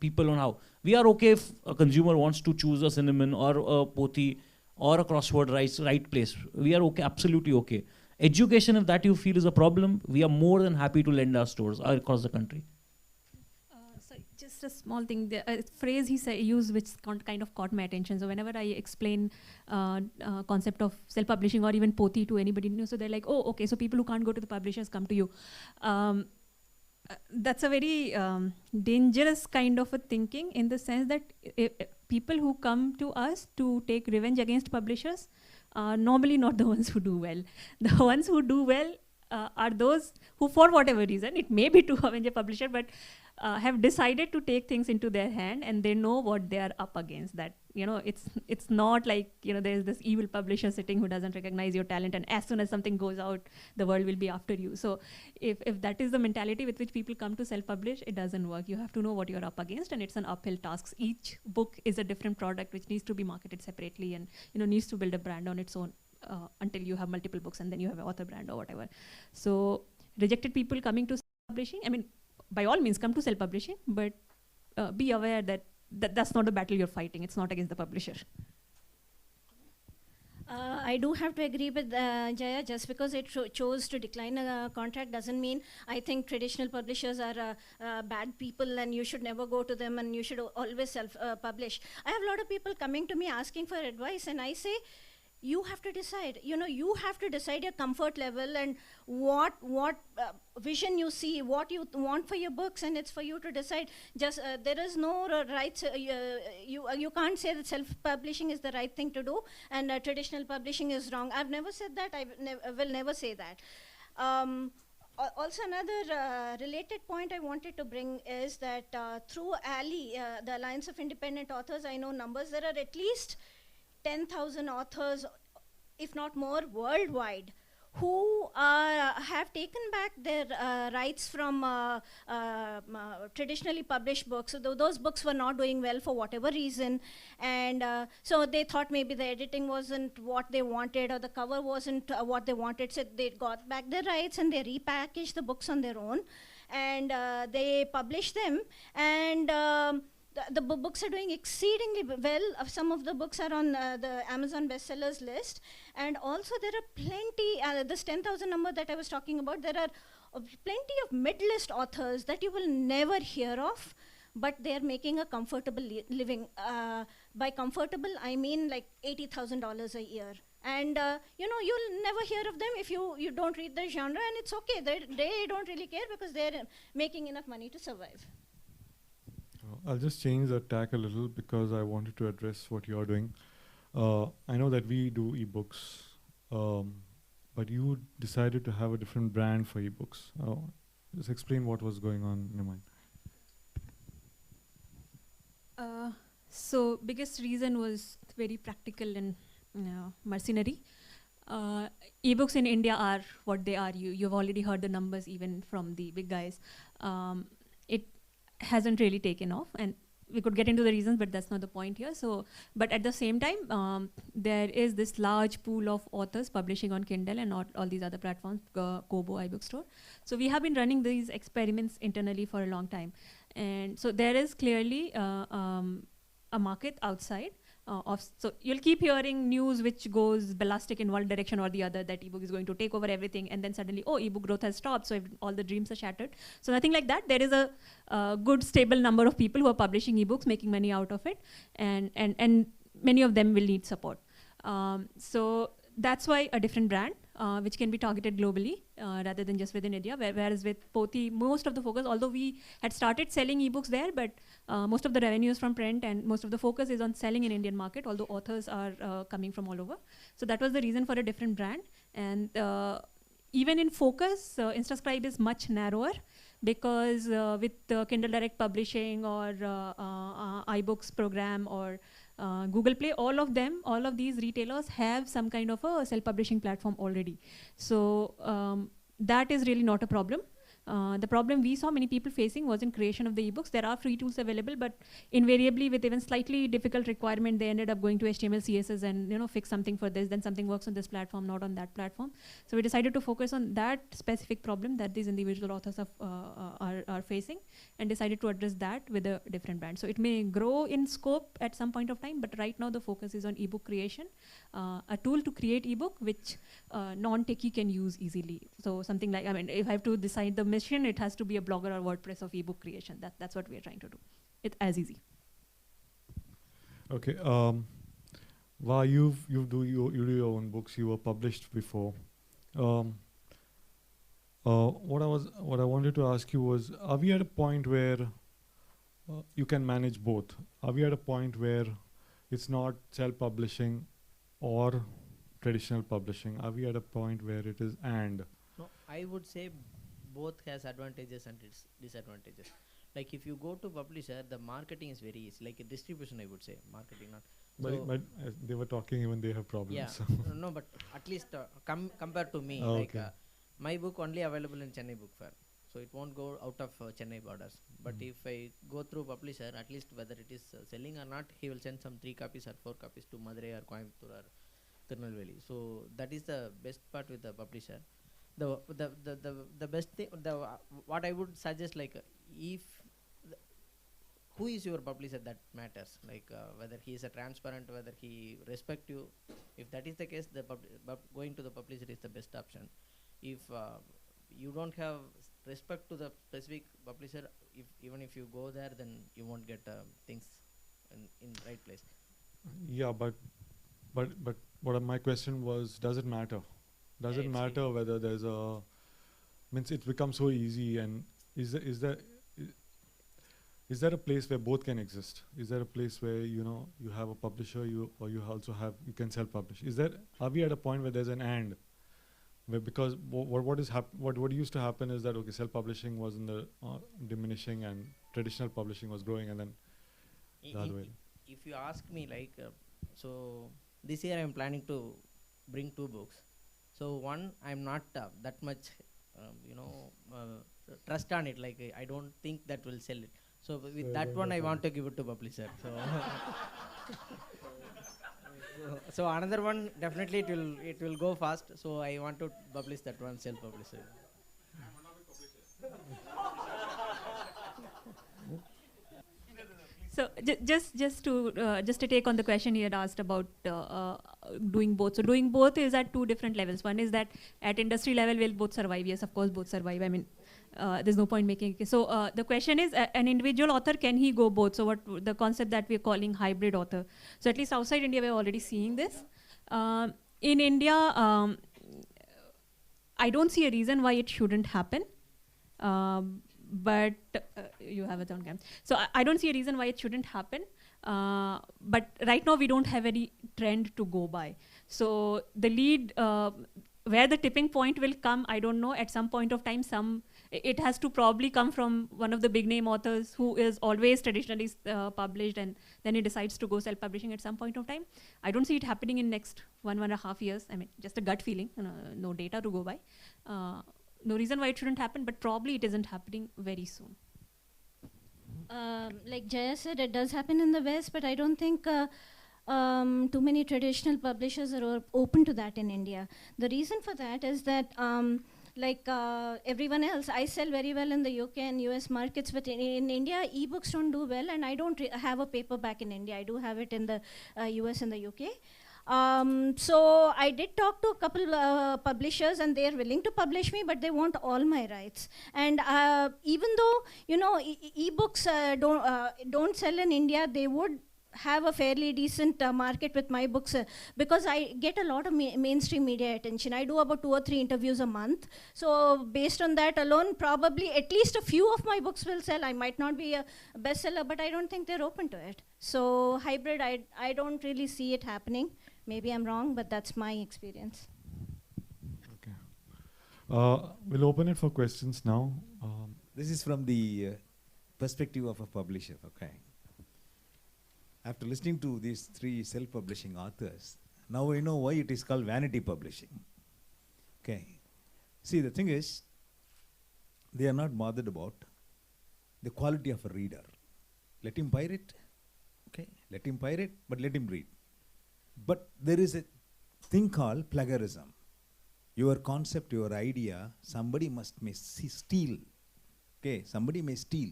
people on how. We are okay if a consumer wants to choose a Cinnamon or a Poti or a Crossword right place. We are okay, absolutely okay. Education, if that you feel is a problem, we are more than happy to lend our stores across the country. So just a small thing, the phrase he used which kind of caught my attention. So whenever I explain concept of self-publishing or even Poti to anybody new, so they're like, oh, okay, so people who can't go to the publishers come to you. That's a very dangerous kind of a thinking, in the sense that people who come to us to take revenge against publishers are normally not the ones who do well. The ones who do well are those who, for whatever reason, it may be to avenge a publisher, but have decided to take things into their hand, and they know what they are up against. That, you know, it's not like, you know, there's this evil publisher sitting who doesn't recognize your talent, and as soon as something goes out, the world will be after you. So if that is the mentality with which people come to self-publish, it doesn't work. You have to know what you're up against, and it's an uphill task. Each book is a different product which needs to be marketed separately, and, you know, needs to build a brand on its own until you have multiple books, and then you have an author brand or whatever. So rejected people coming to self-publishing, I mean, by all means come to self-publishing, but be aware that that's not the battle you're fighting. It's not against the publisher. I do have to agree with Jaya. Just because it chose to decline a contract doesn't mean I think traditional publishers are bad people and you should never go to them and you should always self-publish. I have a lot of people coming to me asking for advice, and I say, you have to decide. You know, you have to decide your comfort level and what vision you see, what you want for your books, and it's for you to decide. Just there is no rights. You can't say that self-publishing is the right thing to do and traditional publishing is wrong. I've never said that. I will never say that. Also, another related point I wanted to bring is that through ALI, the Alliance of Independent Authors, I know numbers. There are at least 10,000 authors, if not more, worldwide, who have taken back their rights from traditionally published books. So those books were not doing well for whatever reason, and so they thought maybe the editing wasn't what they wanted or the cover wasn't what they wanted, so they got back their rights and they repackaged the books on their own, and they published them, and the books are doing exceedingly well. Some of the books are on the Amazon bestsellers list, and also there are plenty, this 10,000 number that I was talking about, there are plenty of mid-list authors that you will never hear of, but they're making a comfortable living. By comfortable, I mean like $80,000 a year. And you'll never hear of them if you don't read the genre, and it's okay. They don't really care because they're making enough money to survive. I'll just change the tack a little because I wanted to address what you're doing. I know that we do ebooks, but you decided to have a different brand for ebooks. Just explain what was going on in your mind. So biggest reason was very practical and mercenary. Ebooks in India are what they are. You've already heard the numbers even from the big guys. It hasn't really taken off, and we could get into the reasons, but that's not the point here. So, but at the same time, there is this large pool of authors publishing on Kindle and all these other platforms, Kobo, iBook Store. So we have been running these experiments internally for a long time. And so there is clearly a market outside. So you'll keep hearing news which goes ballistic in one direction or the other, that ebook is going to take over everything, and then suddenly, oh, ebook growth has stopped, so all the dreams are shattered. So nothing like that. There is a good stable number of people who are publishing ebooks, making money out of it, and many of them will need support. So that's why a different brand, which can be targeted globally rather than just within India. Whereas with Poti, most of the focus, although we had started selling ebooks there, but most of the revenue is from print, and most of the focus is on selling in Indian market, although authors are coming from all over. So that was the reason for a different brand. And even in focus, InstaScribe is much narrower, because with Kindle Direct Publishing or iBooks program or Google Play, all of these retailers have some kind of a self-publishing platform already. So that is really not a problem. The problem we saw many people facing was in creation of the ebooks. There are free tools available, but invariably with even slightly difficult requirement, they ended up going to HTML, CSS and fix something for this, then something works on this platform, not on that platform. So we decided to focus on that specific problem that these individual authors are facing, and decided to address that with a different brand. So it may grow in scope at some point of time, but right now the focus is on ebook creation, a tool to create ebook which non-techie can use easily. So something like, if I have to decide the mission, it has to be a blogger or WordPress of ebook creation. That's what we are trying to do. It's as easy. Okay. Wow, you do your own books. You were published before. What I wanted to ask you was, are we at a point where you can manage both? Are we at a point where it's not self-publishing or traditional publishing? Are we at a point where it is and? No, I would say both has advantages and disadvantages. Like if you go to publisher, the marketing is very easy. Like a distribution, I would say, marketing not. But they were talking, even they have problems. Yeah, So no, but at least compared to me, my book only available in Chennai Book Fair, so it won't go out of Chennai borders. But if I go through publisher, at least whether it is selling or not, he will send some 3 copies or 4 copies to Madurai or Coimbatore or Tirunelveli. So that is the best part with the publisher. The best thing, what I would suggest, like who is your publisher, that matters. Like whether he is a transparent, whether he respect you. If that is the case, going to the publisher is the best option. If you don't have respect to the specific publisher, even if you go there, then you won't get things in right place. yeah, but what my question was, does it matter? Does it matter whether there's a, means it's become so easy, and is there a place where both can exist? Is there a place where you have a publisher, or you also can self-publish? Are we at a point where there's an and? Where, because what used to happen is that self-publishing was in the diminishing and traditional publishing was growing, and then the other way. If you ask me, like so this year I'm planning to bring 2 books. So one, I'm not that much, trust on it. Like I don't think that will sell it. So with that one, I want to give it to publisher. So, so another one, definitely it will go fast. So I want to publish that one, self-publisher. So just to take on the question he had asked about doing both. So doing both is at two different levels. One is that at industry level will both survive. Yes, of course, both survive. I mean, there's no point making it. So the question is, an individual author, can he go both? So what the concept that we're calling hybrid author. So at least outside India, we're already seeing this. In India, I don't see a reason why it shouldn't happen. But you have it on camera. So I don't see a reason why it shouldn't happen. But right now we don't have any trend to go by. So the lead, where the tipping point will come, I don't know. At some point of time, it has to probably come from one of the big name authors who is always traditionally published, and then he decides to go self-publishing at some point of time. I don't see it happening in next 1.5 years. I mean, just a gut feeling, no data to go by. No reason why it shouldn't happen, but probably it isn't happening very soon. Like Jaya said, it does happen in the West, but I don't think too many traditional publishers are open to that in India. The reason for that is that like everyone else, I sell very well in the UK and US markets, but in India, ebooks don't do well, and I don't have a paperback in India. I do have it in the US and the UK. So I did talk to a couple publishers, and they are willing to publish me, but they want all my rights. And even though ebooks don't sell in India, they would have a fairly decent market with my books because I get a lot of mainstream media attention. I do about 2 or 3 interviews a month. So based on that alone, probably at least a few of my books will sell. I might not be a bestseller, but I don't think they're open to it. So hybrid, I don't really see it happening. Maybe I'm wrong, but that's my experience. Okay. We'll open it for questions now. This is from the perspective of a publisher, okay? After listening to these 3 self-publishing authors, now I know why it is called vanity publishing. Okay. See, the thing is, they are not bothered about the quality of a reader. Let him pirate, okay? Let him pirate, but let him read. But there is a thing called plagiarism. Your concept, your idea, somebody may steal. Okay, somebody may steal.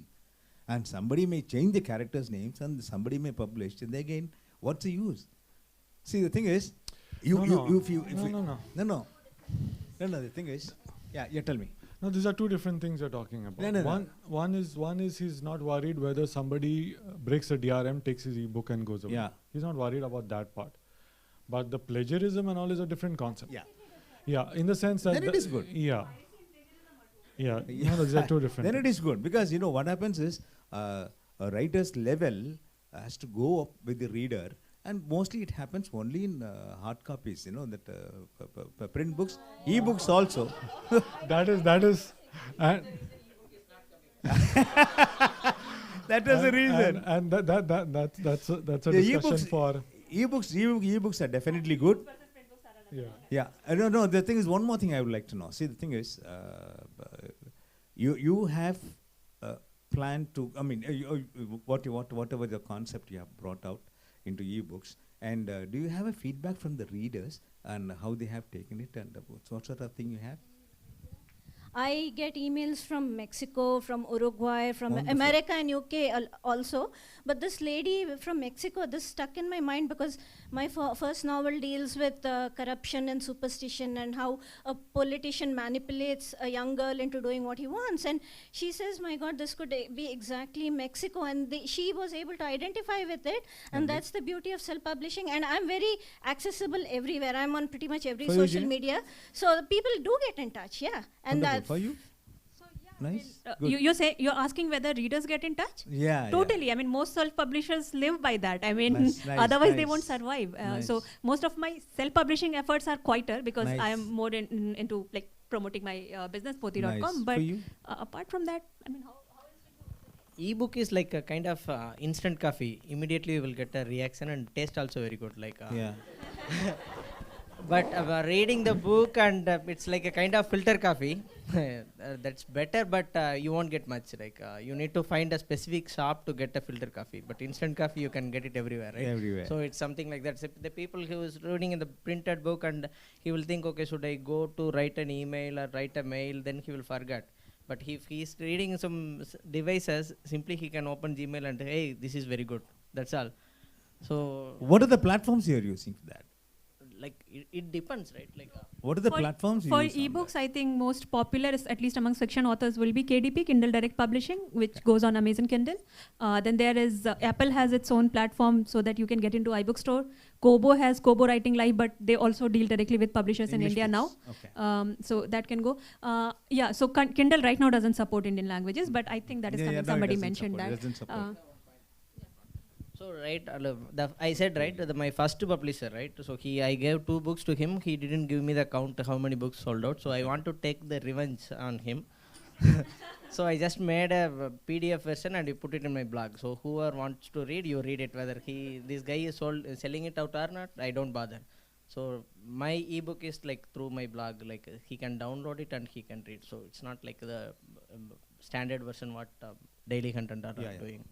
And somebody may change the characters' names, and somebody may publish. And again, what's the use? See, the thing is, No. The thing is, yeah. Tell me. No, these are 2 different things you're talking about. No. One is he's not worried whether somebody breaks a DRM, takes his ebook and goes away. Yeah. He's not worried about that part. But the plagiarism and all is a different concept. Yeah. Yeah, in the sense that... Then it is good. Yeah. Yeah, no, these are 2 different Then things. it is good, because what happens is, a writer's level has to go up with the reader, and mostly it happens only in hard copies, that print books, ebooks also. That is... That was the reason. And that's a The discussion for... Ebooks are definitely good. Yeah. No, the thing is, one more thing I would like to know. See, the thing is, you have planned to, whatever the concept you have brought out into ebooks, and do you have a feedback from the readers and how they have taken it, and what sort of thing you have? I get emails from Mexico, from Uruguay, from Wonderful. America and UK also. But this lady from Mexico, this stuck in my mind because my first novel deals with corruption and superstition and how a politician manipulates a young girl into doing what he wants. And she says, my God, this could be exactly Mexico. And she was able to identify with it. And that's the beauty of self-publishing. And I'm very accessible everywhere. I'm on pretty much every social media. So people do get in touch, yeah. And For you? Nice. You're asking whether readers get in touch? Yeah. Totally. I mean, most self-publishers live by that. I mean, Nice, otherwise they nice. won't survive. Nice. So most of my self-publishing efforts are quieter because Nice. I am more into like promoting my business, poti.com. Nice. But For you? Apart from that, I mean, how Ebook is like a kind of instant coffee. Immediately you will get a reaction, and taste also very good. Yeah. But reading the book, and it's like a kind of filter coffee. That's better, but you won't get much. You need to find a specific shop to get a filter coffee. But instant coffee, you can get it everywhere, right? Everywhere. So it's something like that. So the people who is reading in the printed book, and he will think, okay, should I go to write an email or write a mail? Then he will forget. But if he is reading some devices, simply he can open Gmail and hey, this is very good. That's all. So What are the platforms you are using for that? like it depends, right? Like What are the For- platforms you For use on ebooks, that? I think most popular, is, at least among fiction authors, will be KDP, Kindle Direct Publishing, which goes on Amazon Kindle. Then there is Apple has its own platform so that you can get into iBook Store. Kobo has Kobo Writing Live, but they also deal directly with publishers in English India now. books. Okay. So that can go. Yeah, so Kindle right now doesn't support Indian languages, but I think that is Yeah, coming. no, it Somebody doesn't mentioned support, that. it doesn't support. so right, I said right, my first publisher, right? So I gave 2 books to him. He didn't give me the count how many books sold out. So I want to take the revenge on him. So I just made a PDF version and you put it in my blog. So whoever wants to read, you read it. Whether this guy is selling it out or not, I don't bother. So my ebook is like through my blog, like he can download it and he can read. So it's not like the standard version what Daily Content are doing.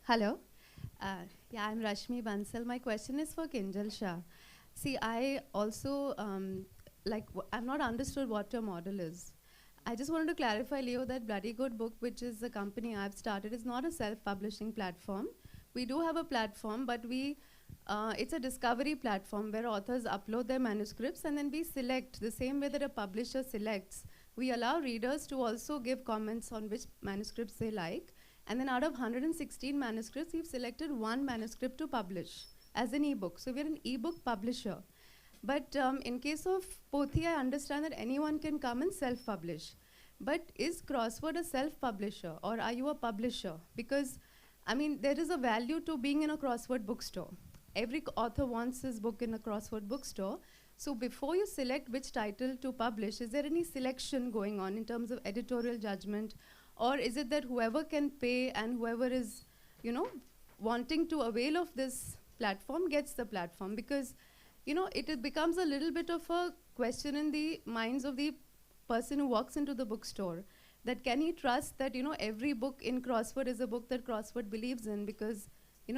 Hello. Yeah, I'm Rashmi Bansal. My question is for Kinjal Shah. See, I also, I've not understood what your model is. I just wanted to clarify, Leo, that Bloody Good Book, which is the company I've started, is not a self-publishing platform. We do have a platform, but it's a discovery platform where authors upload their manuscripts and then we select, the same way that a publisher selects. We allow readers to also give comments on which manuscripts they like. And then out of 116 manuscripts, we've selected 1 manuscript to publish as an ebook. So we're an ebook publisher. But in case of Pothi, I understand that anyone can come and self-publish. But is Crossword a self-publisher or are you a publisher? Because, I mean, there is a value to being in a Crossword bookstore. Every author wants his book in a Crossword bookstore. So before you select which title to publish, is there any selection going on in terms of editorial judgment? Or is it that whoever can pay and whoever is, wanting to avail of this platform gets the platform? Because, it becomes a little bit of a question in the minds of the person who walks into the bookstore, that can he trust that, every book in Crossword is a book that Crossword believes in, because,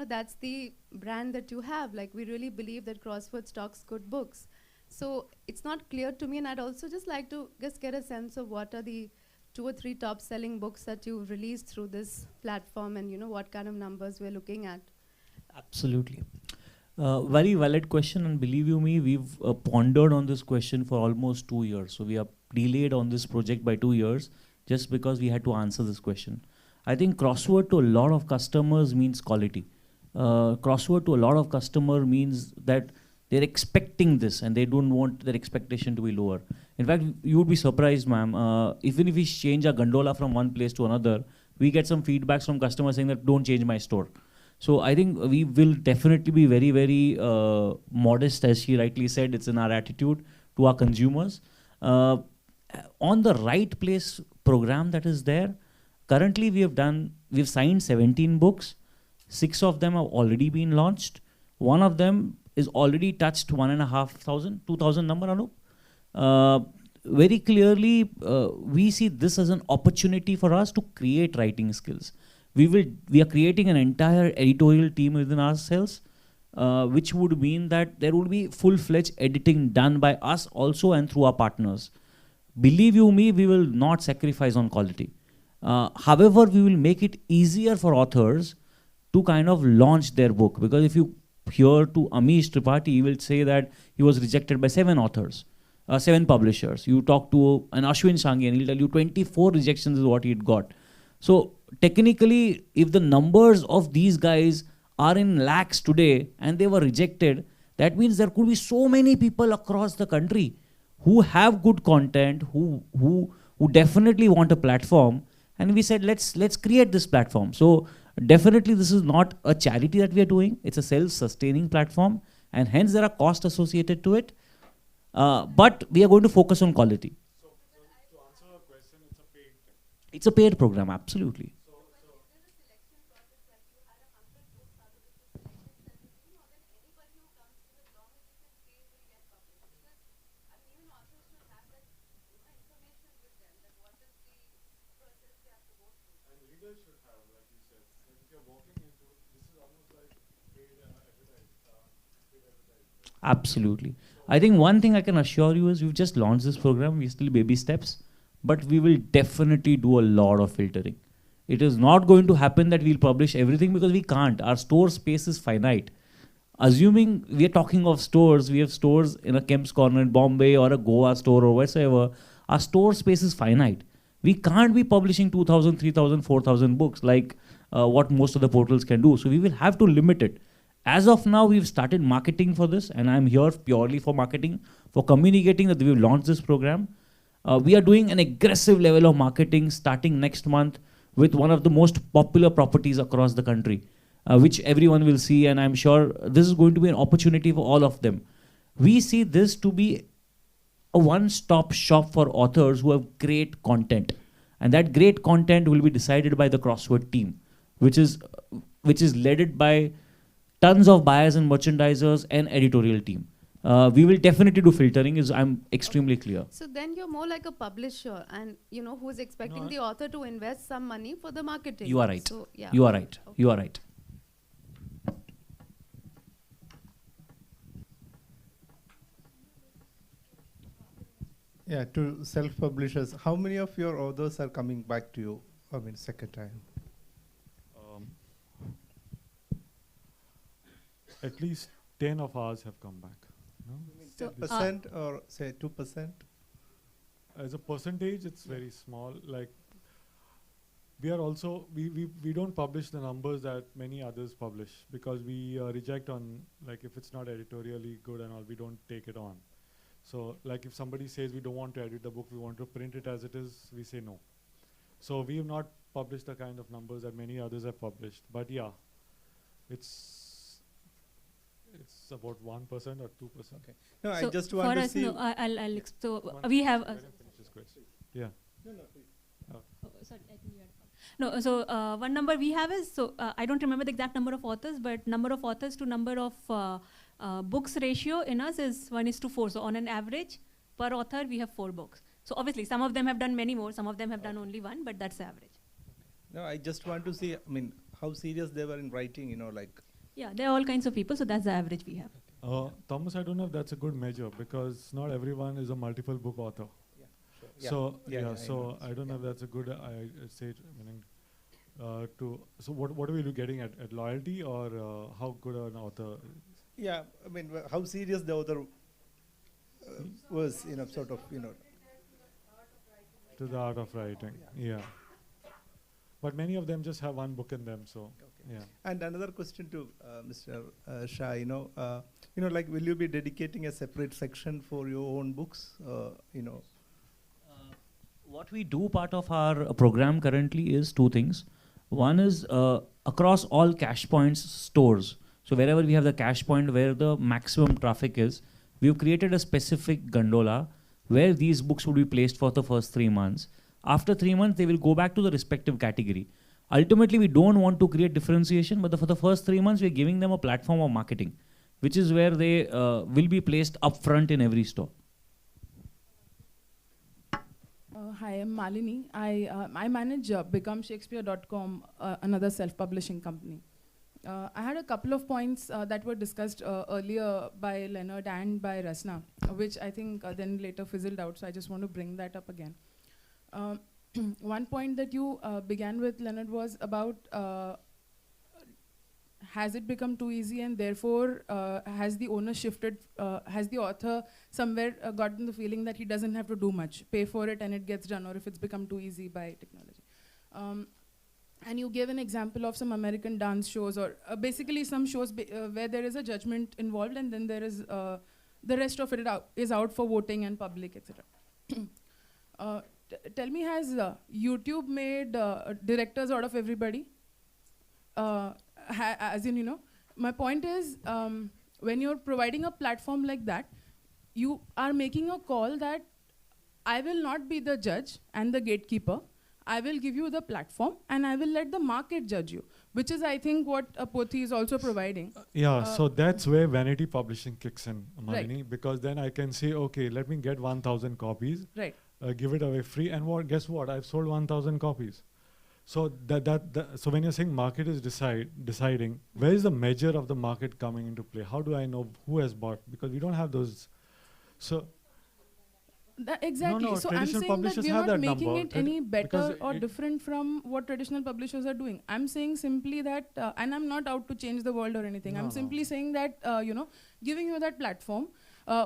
that's the brand that you have. Like, we really believe that Crossword stocks good books. So it's not clear to me, and I'd also just like to just get a sense of what are the 2 or 3 top selling books that you've released through this platform, and what kind of numbers we're looking at. Absolutely. Very valid question, and believe you me, we've pondered on this question for almost 2 years. So we are delayed on this project by 2 years just because we had to answer this question. I think Crossword to a lot of customers means quality. Crossword to a lot of customer means that they're expecting this and they don't want their expectation to be lower. In fact, you would be surprised, ma'am, even if we change a gondola from one place to another, we get some feedbacks from customers saying that don't change my store. So I think we will definitely be very, very modest, as she rightly said. It's in our attitude to our consumers. On the right place program that is there, currently we've signed 17 books. 6 of them have already been launched. One of them is already touched 1,500, 2,000 number, Anup. Very clearly, we see this as an opportunity for us to create writing skills. We are creating an entire editorial team within ourselves, which would mean that there would be full-fledged editing done by us also and through our partners. Believe you me, we will not sacrifice on quality. However, we will make it easier for authors to kind of launch their book, because if you hear to Amish Tripathi, he will say that he was rejected by 7 authors, 7 publishers. You talk to an Ashwin Shangi and he'll tell you 24 rejections is what he'd got. So technically, if the numbers of these guys are in lakhs today and they were rejected, that means there could be so many people across the country who have good content, who definitely want a platform. And we said, let's create this platform. So definitely this is not a charity that we are doing. It's a self-sustaining platform, and hence there are costs associated to it. But we are going to focus on quality. So to answer your question, it's a paid thing. It's a paid program, absolutely. Absolutely. I think one thing I can assure you is we've just launched this program. We're still baby steps, but we will definitely do a lot of filtering. It is not going to happen that we'll publish everything because we can't. Our store space is finite. Assuming we are talking of stores, we have stores in a Kemp's Corner in Bombay or a Goa store or whatsoever, our store space is finite. We can't be publishing 2,000, 3,000, 4,000 books like what most of the portals can do. So we will have to limit it. As of now, we've started marketing for this, and I'm here purely for marketing, for communicating that we've launched this program. We are doing an aggressive level of marketing starting next month with one of the most popular properties across the country, which everyone will see, and I'm sure this is going to be an opportunity for all of them. We see this to be a one-stop shop for authors who have great content, and that great content will be decided by the Crossword team, which is led by tons of buyers and merchandisers and editorial team. We will definitely do filtering, I'm extremely clear. So then you're more like a publisher, and who is expecting the author to invest some money for the marketing. You are right. So, yeah. You are right. Okay. You are right. Yeah, to self-publishers, how many of your authors are coming back to you? I mean, second time. At least 10 of ours have come back. No? So, 10% or say 2%? As a percentage, it's very small. Like, we are also, we don't publish the numbers that many others publish because we reject on, like, if it's not editorially good and all, we don't take it on. So, like, if somebody says we don't want to edit the book, we want to print it as it is, we say no. So, we have not published the kind of numbers that many others have published. But yeah, it's about 1% or 2%. Okay. No, so I just for want to us, see. no, we have. Yeah. Sorry, I think you had. No, so one number we have is, I don't remember the exact number of authors, but number of authors to number of books ratio in us is 1:4. So on an average, per author, we have 4 books. So obviously, some of them have done many more, some of them have done only one, but that's the average. No, I just want to see, I mean, how serious they were in writing, like. Yeah, there are all kinds of people, so that's the average we have. Thomas, I don't know if that's a good measure because not everyone is a multiple book author. Yeah, sure. So Yeah, I don't know if that's a good meaning so what are we getting at loyalty or how good an author? Yeah, I mean, how serious the author was, sort of, To the art of writing, yeah. But many of them just have one book in them, so yeah. And another question to Mr. Shah, like, will you be dedicating a separate section for your own books, What we do part of our program currently is 2 things. One is across all cash points stores. So wherever we have the cash point where the maximum traffic is, we've created a specific gondola where these books will be placed for the first 3 months. After 3 months, they will go back to the respective category. Ultimately, we don't want to create differentiation, but for the first 3 months, we're giving them a platform of marketing, which is where they will be placed upfront in every store. Hi, I'm Malini. I manage BecomeShakespeare.com, another self-publishing company. I had a couple of points that were discussed earlier by Leonard and by Rasna, which I think then later fizzled out, so I just want to bring that up again. One point that you began with, Leonard, was about has it become too easy, and therefore has the owner shifted, has the author somewhere gotten the feeling that he doesn't have to do much, pay for it and it gets done, or if it's become too easy by technology. And you gave an example of some American dance shows, or basically some shows where there is a judgment involved, and then there is the rest of it is out for voting and public, etc. Tell me, has YouTube made directors out of everybody? As in, my point is, when you're providing a platform like that, you are making a call that I will not be the judge and the gatekeeper. I will give you the platform and I will let the market judge you, which is, I think, what Pothi is also providing. So that's where vanity publishing kicks in, Malini, Right. because then I can say, okay, let me get 1,000 copies, Right. Give it away free, and guess what? I've sold 1,000 copies. So so when you're saying market is deciding, where is the measure of the market coming into play? How do I know who has bought? Because we don't have those. So Exactly. No, so I'm traditional saying that publishers we're have not that making number. it any better Because or different from what traditional publishers are doing. I'm saying simply that, and I'm not out to change the world or anything. I'm simply saying that, giving you that platform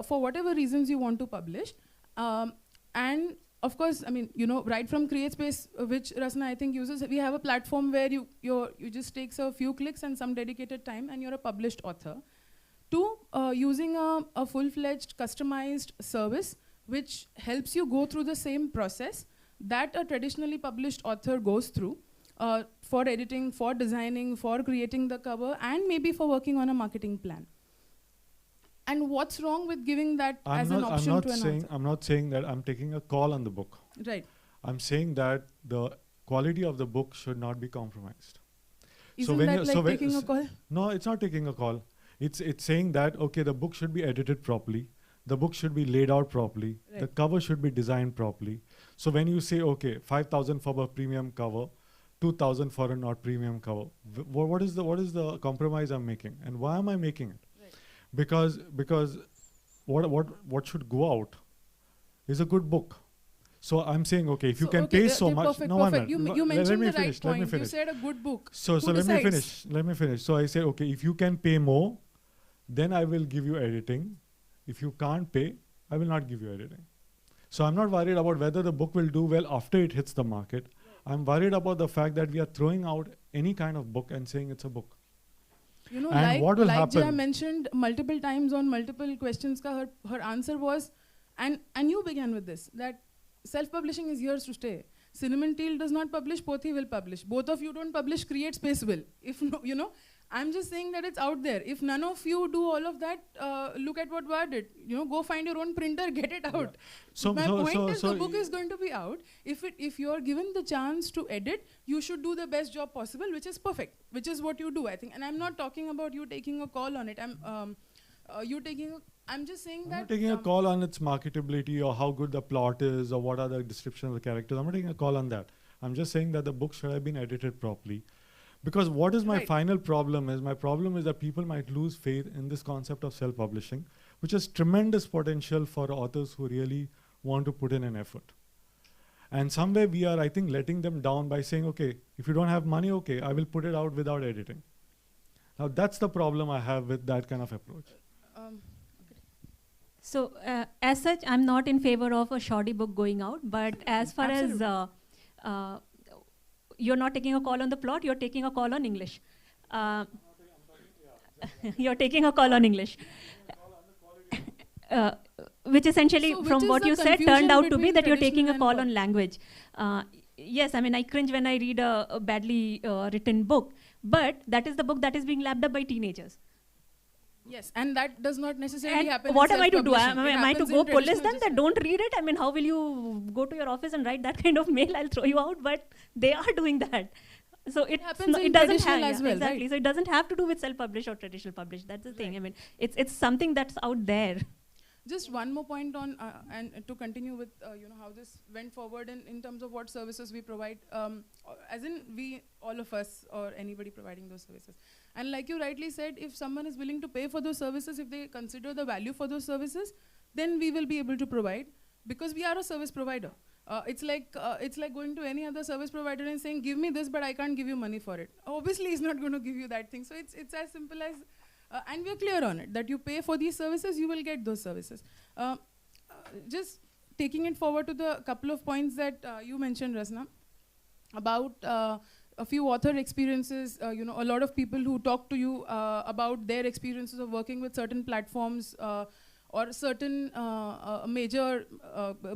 for whatever reasons you want to publish. And of course, I mean, right from CreateSpace, which Rasna I think uses, we have a platform where you just takes a few clicks and some dedicated time and you're a published author, to using a full-fledged customized service which helps you go through the same process that a traditionally published author goes through for editing, for designing, for creating the cover, and maybe for working on a marketing plan. And what's wrong with giving that as an option to an author? I'm not saying that I'm taking a call on the book. Right. I'm saying that the quality of the book should not be compromised. Isn't that like taking a call? No, it's not taking a call. It's saying that, okay, the book should be edited properly. The book should be laid out properly. Right. The cover should be designed properly. So when you say, okay, 5,000 for a premium cover, 2,000 for a not premium cover, what is the compromise I'm making, and why am I making it? Right. Because what should go out is a good book. So I'm saying, okay, if you can pay so much, perfect, no perfect. one. You mentioned the right Let me point. You finish. said a good book. So Who let me decides? finish. So I say, okay, if you can pay more, then I will give you editing. If you can't pay, I will not give you editing. So I'm not worried about whether the book will do well after it hits the market. I'm worried about the fact that we are throwing out any kind of book and saying it's a book. And what will happen? Jia mentioned multiple times on multiple questions, her answer was, and you began with this, that self-publishing is here to stay. Cinnamon Teal does not publish, Pothi will publish. Both of you don't publish, CreateSpace will. If no, I'm just saying that it's out there. If none of you do all of that, look at what Var did. Go find your own printer, get it out. Yeah. So my point is the book is going to be out. If you're given the chance to edit, you should do the best job possible, which is perfect, which is what you do, I think. And I'm not talking about you taking a call on it. I'm just saying that. I'm not taking a call on its marketability or how good the plot is or what are the description of the characters. I'm not taking a call on that. I'm just saying that the book should have been edited properly. Because what is my final problem is, my problem is that people might lose faith in this concept of self-publishing, which has tremendous potential for authors who really want to put in an effort. And somewhere we are, I think, letting them down by saying, okay, if you don't have money, okay, I will put it out without editing. Now that's the problem I have with that kind of approach. So as such, I'm not in favor of a shoddy book going out, but as far as you're not taking a call on the plot, you're taking a call on English. You're taking a call on English. Which essentially, from what you said, turned out to be that you're taking a call on language. Yes, I mean, I cringe when I read a badly written book, but that is the book that is being lapped up by teenagers. Yes, and that does not necessarily happen. What am I to do? Am I to go police them that don't read it? I mean, how will you go to your office and write that kind of mail? I'll throw you out. But they are doing that. So it happens. It doesn't have as well, exactly. Right? So it doesn't have to do with self-published or traditional published. That's the thing. I mean, it's something that's out there. Just one more point on, and to continue with how this went forward in terms of what services we provide, as in we, all of us, or anybody providing those services. And like you rightly said, if someone is willing to pay for those services, if they consider the value for those services, then we will be able to provide, because we are a service provider. It's like going to any other service provider and saying, give me this, but I can't give you money for it. Obviously, he's not going to give you that thing. So it's as simple as, and we're clear on it, that you pay for these services, you will get those services. Just taking it forward to the couple of points that you mentioned, Rasna, about a few author experiences, a lot of people who talk to you about their experiences of working with certain platforms or certain major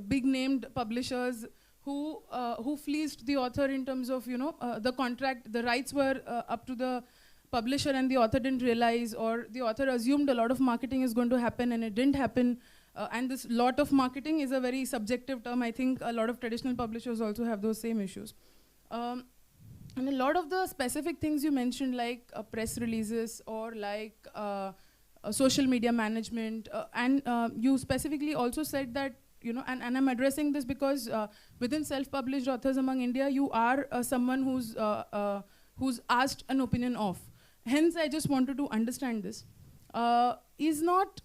big named publishers who fleeced the author in terms of the contract, the rights were up to the publisher and the author didn't realize, or the author assumed a lot of marketing is going to happen and it didn't happen. And this lot of marketing is a very subjective term. I think a lot of traditional publishers also have those same issues. And a lot of the specific things you mentioned, like press releases or like social media management, and you specifically also said that, and I'm addressing this because within self-published authors among India, you are someone who's asked an opinion of. Hence, I just wanted to understand this. Is not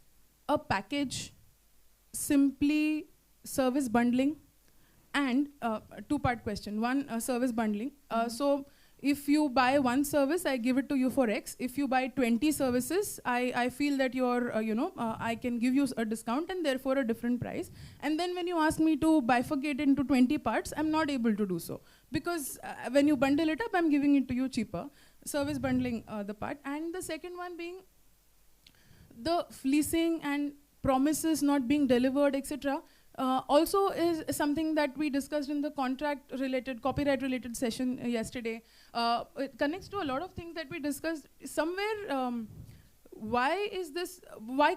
a package simply service bundling and two-part question. One, service bundling. So if you buy one service, I give it to you for X. If you buy 20 services, I feel that you're, I can give you a discount and therefore a different price. And then when you ask me to bifurcate into 20 parts, I'm not able to do so. Because when you bundle it up, I'm giving it to you cheaper. Service bundling, the part. And the second one being the fleecing and promises not being delivered, etc. Also is something that we discussed in the contract-related, copyright-related session yesterday. It connects to a lot of things that we discussed. Somewhere, why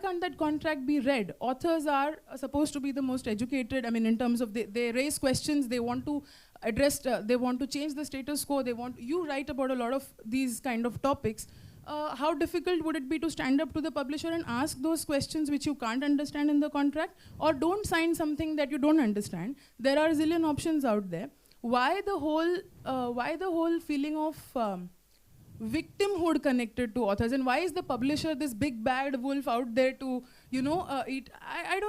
can't that contract be read? Authors are supposed to be the most educated. I mean, in terms of they raise questions, they want to address, they want to change the status quo. You write about a lot of these kind of topics. How difficult would it be to stand up to the publisher and ask those questions which you can't understand in the contract, or don't sign something that you don't understand? There are a zillion options out there. Why the whole feeling of victimhood connected to authors, and why is the publisher this big bad wolf out there to eat? I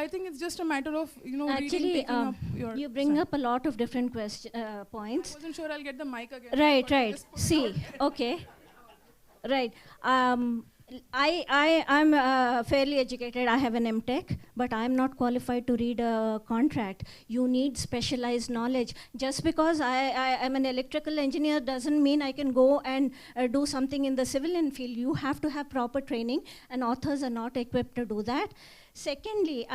think it's just a matter of Actually, reading, your you bring up a lot of different points. I wasn't sure I'll get the mic again. Right. See, okay. Right. I'm fairly educated. I have an MTech, but I'm not qualified to read a contract. You need specialized knowledge. Just because I'm an electrical engineer doesn't mean I can go and do something in the civilian field. You have to have proper training, and authors are not equipped to do that. Secondly,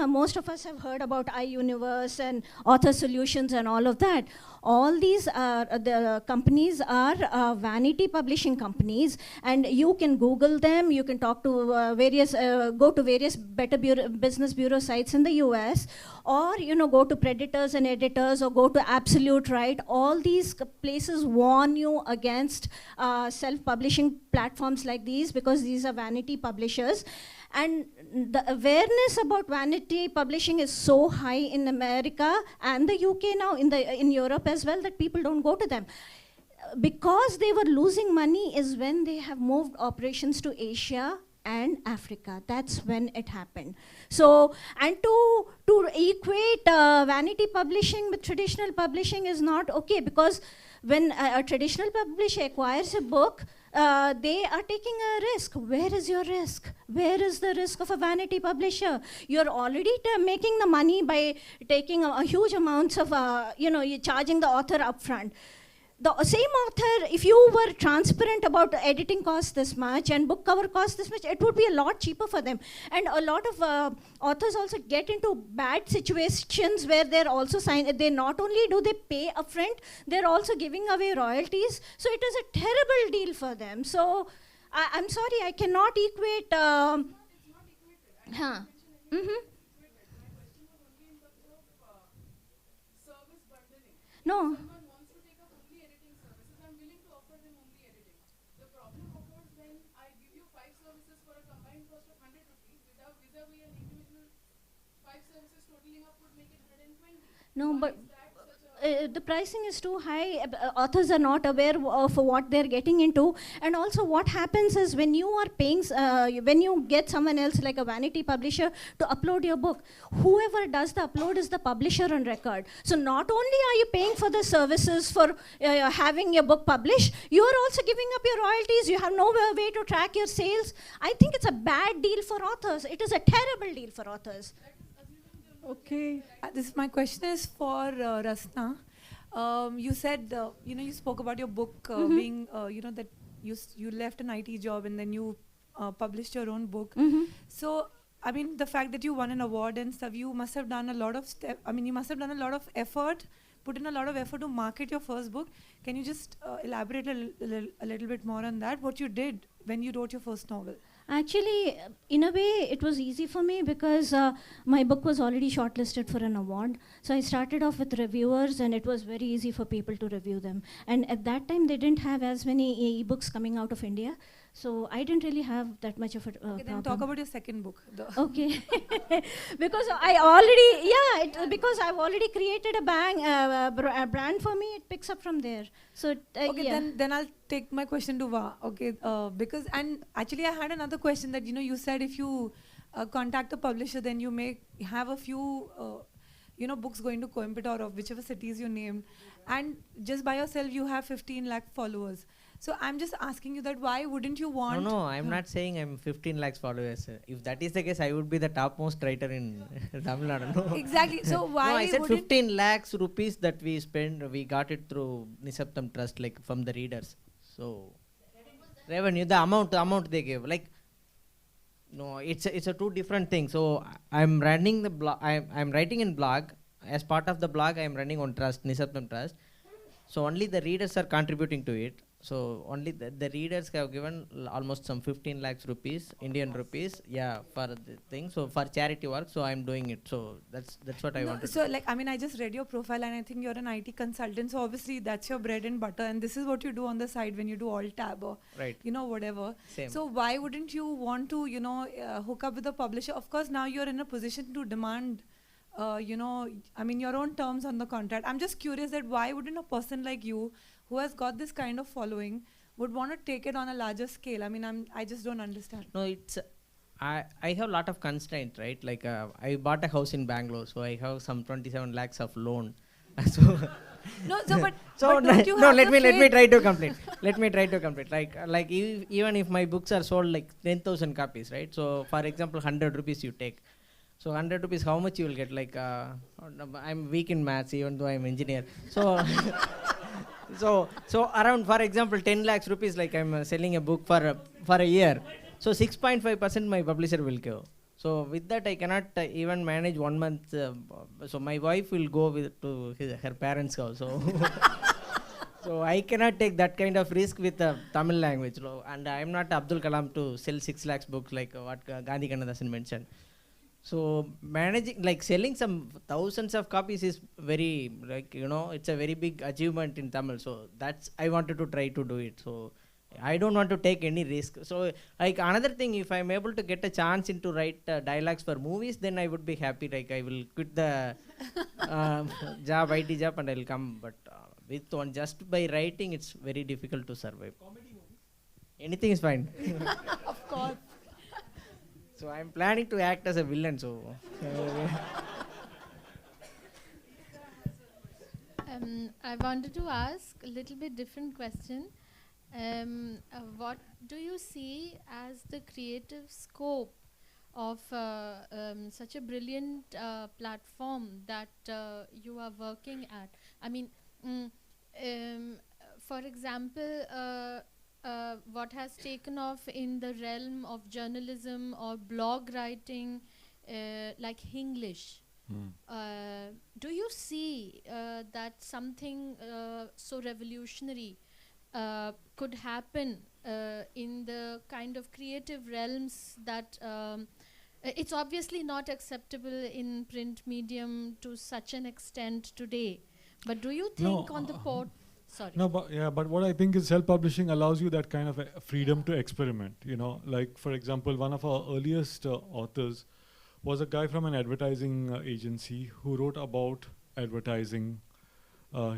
most of us have heard about iUniverse and Author Solutions and all of that. All these the companies are vanity publishing companies, and you can Google them. You can talk to go to various Better Business Bureau sites in the US, or go to Predators and Editors, or go to Absolute Right. All these places warn you against self-publishing platforms like these, because these are vanity publishers. And the awareness about vanity publishing is so high in America and the UK now, in Europe as well, that people don't go to them. Because they were losing money is when they have moved operations to Asia and Africa. That's when it happened. So, and to equate vanity publishing with traditional publishing is not okay, because when a traditional publisher acquires a book, they are taking a risk. Where is your risk? Where is the risk of a vanity publisher? You're already making the money by taking a huge amounts of, you're charging the author upfront. The same author, if you were transparent about editing costs this much and book cover costs this much, it would be a lot cheaper for them. And a lot of authors also get into bad situations where they're also they not only do they pay upfront, they're also giving away royalties. So it is a terrible deal for them. So I'm sorry, I cannot equate. No. No, but the pricing is too high. Authors are not aware of what they're getting into. And also what happens is when you are paying, when you get someone else like a vanity publisher to upload your book, whoever does the upload is the publisher on record. So not only are you paying for the services for having your book published, you are also giving up your royalties. You have no way to track your sales. I think it's a bad deal for authors. It is a terrible deal for authors. Okay, my question is for Rasna. You said, you spoke about your book being, that you left an IT job and then you published your own book. So, I mean, the fact that you won an award and stuff, you must have done a lot of you must have done a lot of effort, put in a lot of effort to market your first book. Can you just elaborate a little bit more on that? What you did when you wrote your first novel? Actually, in a way, it was easy for me because my book was already shortlisted for an award. So I started off with reviewers, and it was very easy for people to review them. And at that time, they didn't have as many ebooks coming out of India. So I didn't really have that much of a okay, then talk about your second book. Okay. Because I already, because I've already created a brand for me, it picks up from there. So okay, then I'll take my question to Va. Okay, because, and actually I had another question that, you said if you contact a publisher, then you may have a few books going to Coimbatore or whichever cities you named, and just by yourself you have 15 lakh followers. So I'm just asking you that why wouldn't you want... No, I'm not saying I'm 15 lakhs followers. If that is the case, I would be the topmost writer in Tamil Nadu. No. Exactly. So why no, I said wouldn't 15 lakhs rupees that we spend, we got it through Nisaptam Trust, like from the readers. So, revenue, the amount they gave. Like, no, it's a two different things. So, I'm running the blog, I'm writing in blog. As part of the blog, I'm running on Trust, Nisaptam Trust. So, only the readers are contributing to it. So only the readers have given almost some 15 lakhs rupees, Indian rupees, for the thing. So for charity work, so I'm doing it. So that's what I want to do. So like, I mean, I just read your profile and I think you're an IT consultant. So obviously that's your bread and butter, and this is what you do on the side when you do alt tab or whatever. Same. So why wouldn't you want to hook up with a publisher? Of course, now you're in a position to demand your own terms on the contract. I'm just curious that why wouldn't a person like you, who has got this kind of following, would want to take it on a larger scale? I mean, I just don't understand. No, it's I have a lot of constraints, right? Like I bought a house in Bangalore, so I have some 27 lakhs of loan. So but don't you have let me try to complete. Let me try to complete. Like even if my books are sold like 10,000 copies, right? So for example, 100 rupees you take. So 100 rupees, how much you will get? Like I'm weak in maths, even though I'm engineer. So. So around, for example, 10 lakhs rupees, like I'm selling a book for a year. So 6.5% my publisher will give. So with that, I cannot even manage 1 month. So my wife will go to her parents' house. So I cannot take that kind of risk with Tamil language. And I am not Abdul Kalam to sell 6 lakhs books like what Gandhi Kannadasan mentioned. So managing, like selling some thousands of copies is very, it's a very big achievement in Tamil. So that's, I wanted to try to do it. So I don't want to take any risk. So like another thing, if I'm able to get a chance to write dialogues for movies, then I would be happy. Like I will quit the IT job and I'll come. But with one, just by writing, it's very difficult to survive. Comedy movies? Anything is fine. Of course. So I'm planning to act as a villain. So I wanted to ask a little bit different question. What do you see as the creative scope of such a brilliant platform that you are working at? I mean, for example, what has taken off in the realm of journalism or blog writing, like English. Do you see that something so revolutionary could happen in the kind of creative realms that it's obviously not acceptable in print medium to such an extent today, but do you think on the Sorry. No, but what I think is self-publishing allows you that kind of freedom to experiment. Like for example, one of our earliest authors was a guy from an advertising agency who wrote about advertising.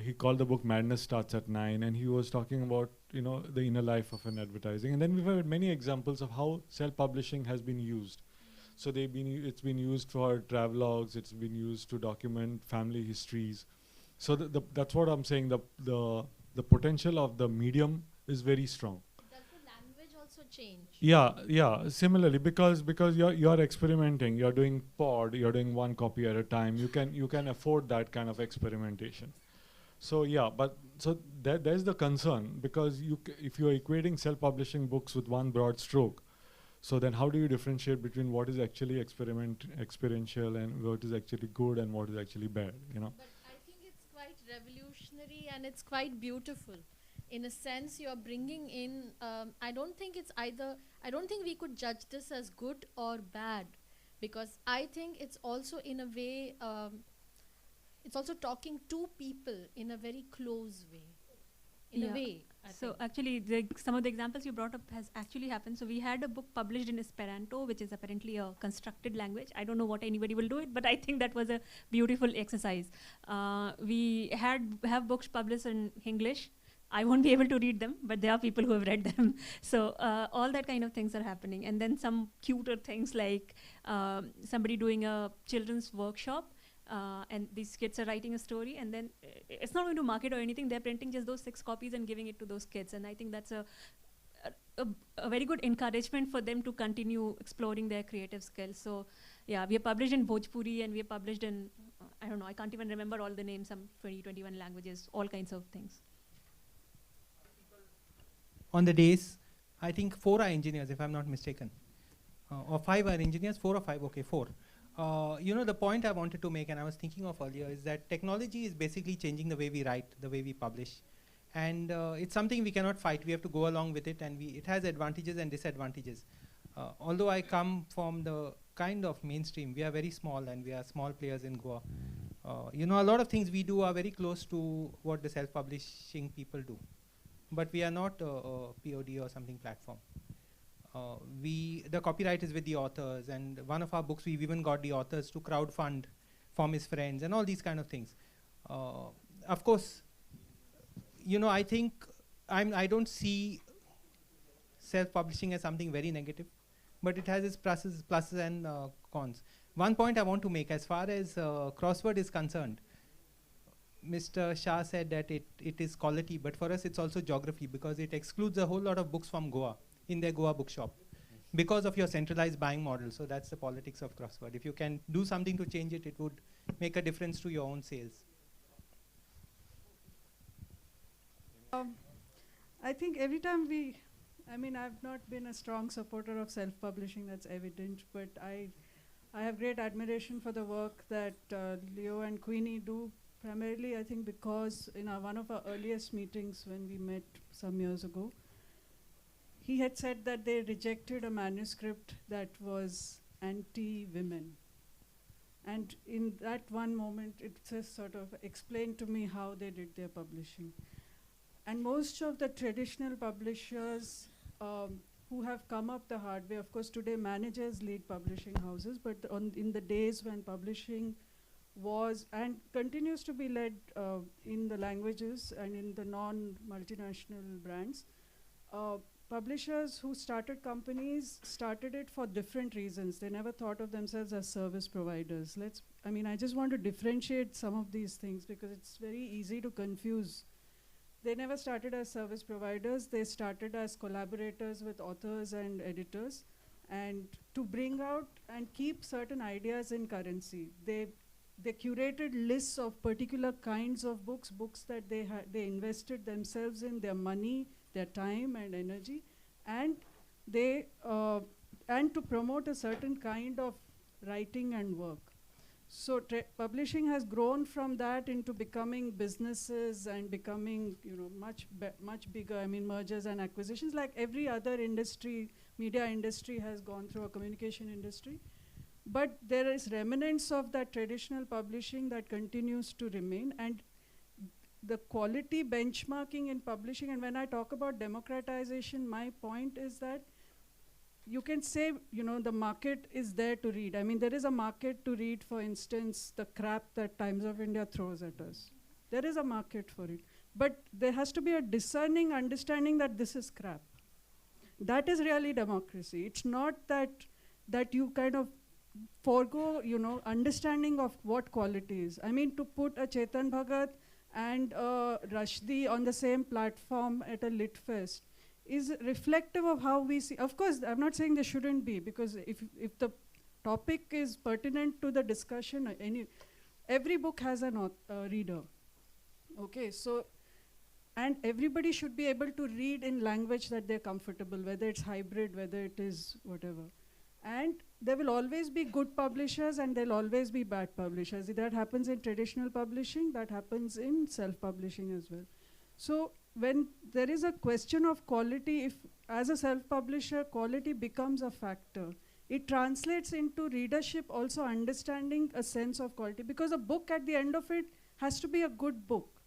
He called the book "Madness Starts at 9," and he was talking about the inner life of an advertising. And then we've had many examples of how self-publishing has been used. So it's been used for travelogues. It's been used to document family histories. So that's what I'm saying. The potential of the medium is very strong. Does the language also change? Yeah. Similarly, because you're experimenting, you're doing pod, you're doing one copy at a time. You can afford that kind of experimentation. So there's the concern, because if you're equating self-publishing books with one broad stroke, so then how do you differentiate between what is actually experiential and what is actually good and what is actually bad? But I think it's quite revolutionary and it's quite beautiful. In a sense, you're bringing in, I don't think we could judge this as good or bad, because I think it's also in a way, it's also talking to people in a very close way. In a way. So actually, some of the examples you brought up has actually happened. So we had a book published in Esperanto, which is apparently a constructed language. I don't know what anybody will do it, but I think that was a beautiful exercise. We have books published in English. I won't be able to read them, but there are people who have read them. So all that kind of things are happening. And then some cuter things like somebody doing a children's workshop, and these kids are writing a story, and then it's not going to market or anything. They're printing just those 6 copies and giving it to those kids. And I think that's a very good encouragement for them to continue exploring their creative skills. So yeah, we are published in Bhojpuri, and we are published in, I don't know, I can't even remember all the names, some 20, 21 languages, all kinds of things. On the days, I think 4 are engineers, if I'm not mistaken. Or 5 are engineers, 4 or 5, okay, 4. The point I wanted to make, and I was thinking of earlier, is that technology is basically changing the way we write, the way we publish. And it's something we cannot fight. We have to go along with it, and it has advantages and disadvantages. Although I come from the kind of mainstream, we are very small, and we are small players in Goa. A lot of things we do are very close to what the self-publishing people do. But we are not a POD or something platform. The copyright is with the authors, and one of our books, we've even got the authors to crowdfund from his friends and all these kind of things. Of course, I think I don't see self-publishing as something very negative, but it has its pluses and cons. One point I want to make, as far as Crossword is concerned, Mr. Shah said that it is quality, but for us it's also geography, because it excludes a whole lot of books from Goa in their Goa bookshop because of your centralized buying model. So that's the politics of Crossword. If you can do something to change it, it would make a difference to your own sales. I think every time I've not been a strong supporter of self-publishing, that's evident, but I have great admiration for the work that Leo and Queenie do. Primarily, I think because in one of our earliest meetings when we met some years ago, he had said that they rejected a manuscript that was anti-women. And in that one moment, it just sort of explained to me how they did their publishing. And most of the traditional publishers who have come up the hard way, of course, today managers lead publishing houses, but in the days when publishing was and continues to be led in the languages and in the non-multinational brands, publishers who started companies started it for different reasons. They never thought of themselves as service providers. I just want to differentiate some of these things because it's very easy to confuse. They never started as service providers. They started as collaborators with authors and editors, and to bring out and keep certain ideas in currency. They curated lists of particular kinds of books that they invested themselves in, their money, their time and energy, and and to promote a certain kind of writing and work. So publishing has grown from that into becoming businesses and becoming much bigger. Mergers and acquisitions, like every other industry, media industry has gone through, a communication industry. But there is remnants of that traditional publishing that continues to remain, and the quality benchmarking in publishing, and when I talk about democratization, my point is that you can say, the market is there to read. There is a market to read, for instance, the crap that Times of India throws at us. There is a market for it. But there has to be a discerning understanding that this is crap. That is really democracy. It's not that you kind of forego, understanding of what quality is. To put a Chetan Bhagat and Rushdie on the same platform at a Lit Fest is reflective of how we see. Of course, I'm not saying they shouldn't be, because if the topic is pertinent to the discussion, every book has a reader. Okay, so, and everybody should be able to read in language that they're comfortable, whether it's hybrid, whether it is whatever. And there will always be good publishers and there'll always be bad publishers. That happens in traditional publishing, that happens in self-publishing as well. So when there is a question of quality, if as a self-publisher, quality becomes a factor, it translates into readership also understanding a sense of quality, because a book at the end of it has to be a good book,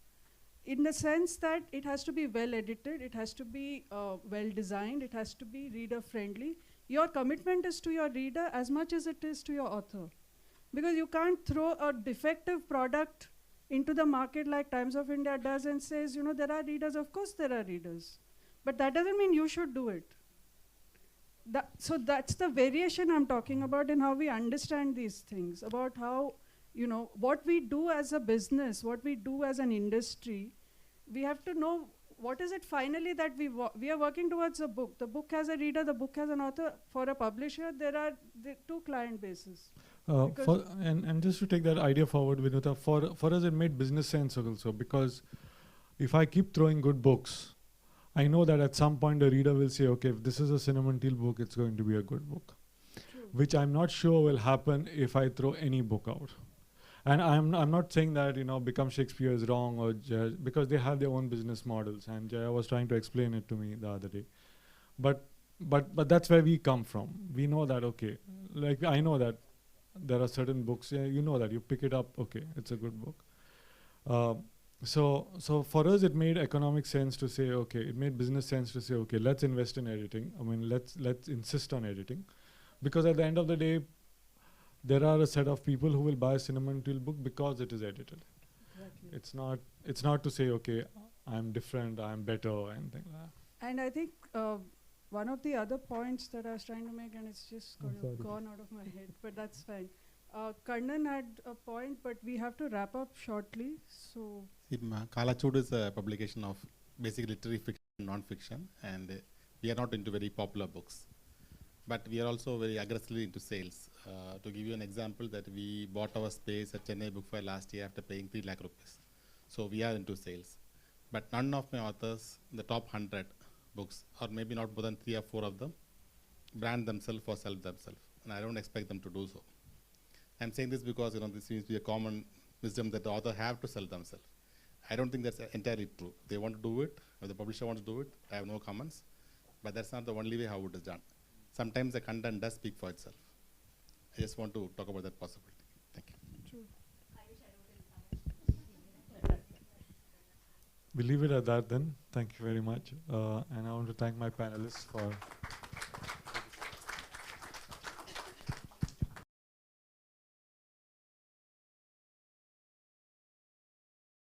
in the sense that it has to be well edited, it has to be well designed, it has to be reader friendly. Your commitment is to your reader as much as it is to your author, because you can't throw a defective product into the market like Times of India does and says, you know, there are readers, of course there are readers. But that doesn't mean you should do it. So that's the variation I'm talking about in how we understand these things, about how, you know, what we do as a business, what we do as an industry, we have to know what is it finally that we are working towards a book. The book has a reader, the book has an author. For a publisher, there are two client bases. And just to take that idea forward, Vinuta, for us it made business sense also, because if I keep throwing good books, I know that at some point the reader will say, okay, if this is a Cinnamon Teal book, it's going to be a good book. True. Which I'm not sure will happen if I throw any book out. And I'm not saying that, you know, Become Shakespeare is wrong, or because they have their own business models, and Jaya was trying to explain it to me the other day. But that's where we come from. We know that, okay, like I know that there are certain books, you know that you pick it up, okay, it's a good book. So for us, it made economic sense to say, okay, it made business sense to say, okay, let's invest in editing. I mean, let's insist on editing, because at the end of the day, there are a set of people who will buy a Cinnamon Teal book because it is edited. Exactly. It's not to say, okay, I'm different, I'm better, or anything like that. And I think one of the other points that I was trying to make, and it's just gone out of my head, but that's fine. Karnan had a point, but we have to wrap up shortly. So, Kalachud is a publication of basic literary fiction and non-fiction, and we are not into very popular books. But we are also very aggressively into sales. To give you an example, that we bought our space at Chennai Book Fair last year after paying 3 lakh rupees. So we are into sales. But none of my authors, the top 100 books, or maybe not more than 3 or 4 of them, brand themselves or sell themselves. And I don't expect them to do so. I'm saying this because, you know, this seems to be a common wisdom that the author have to sell themselves. I don't think that's entirely true. They want to do it, or the publisher wants to do it, I have no comments. But that's not the only way how it is done. Sometimes the content does speak for itself. I just want to talk about that possibility. Thank you. true. We'll leave it at that then. Thank you very much. And I want to thank my panelists for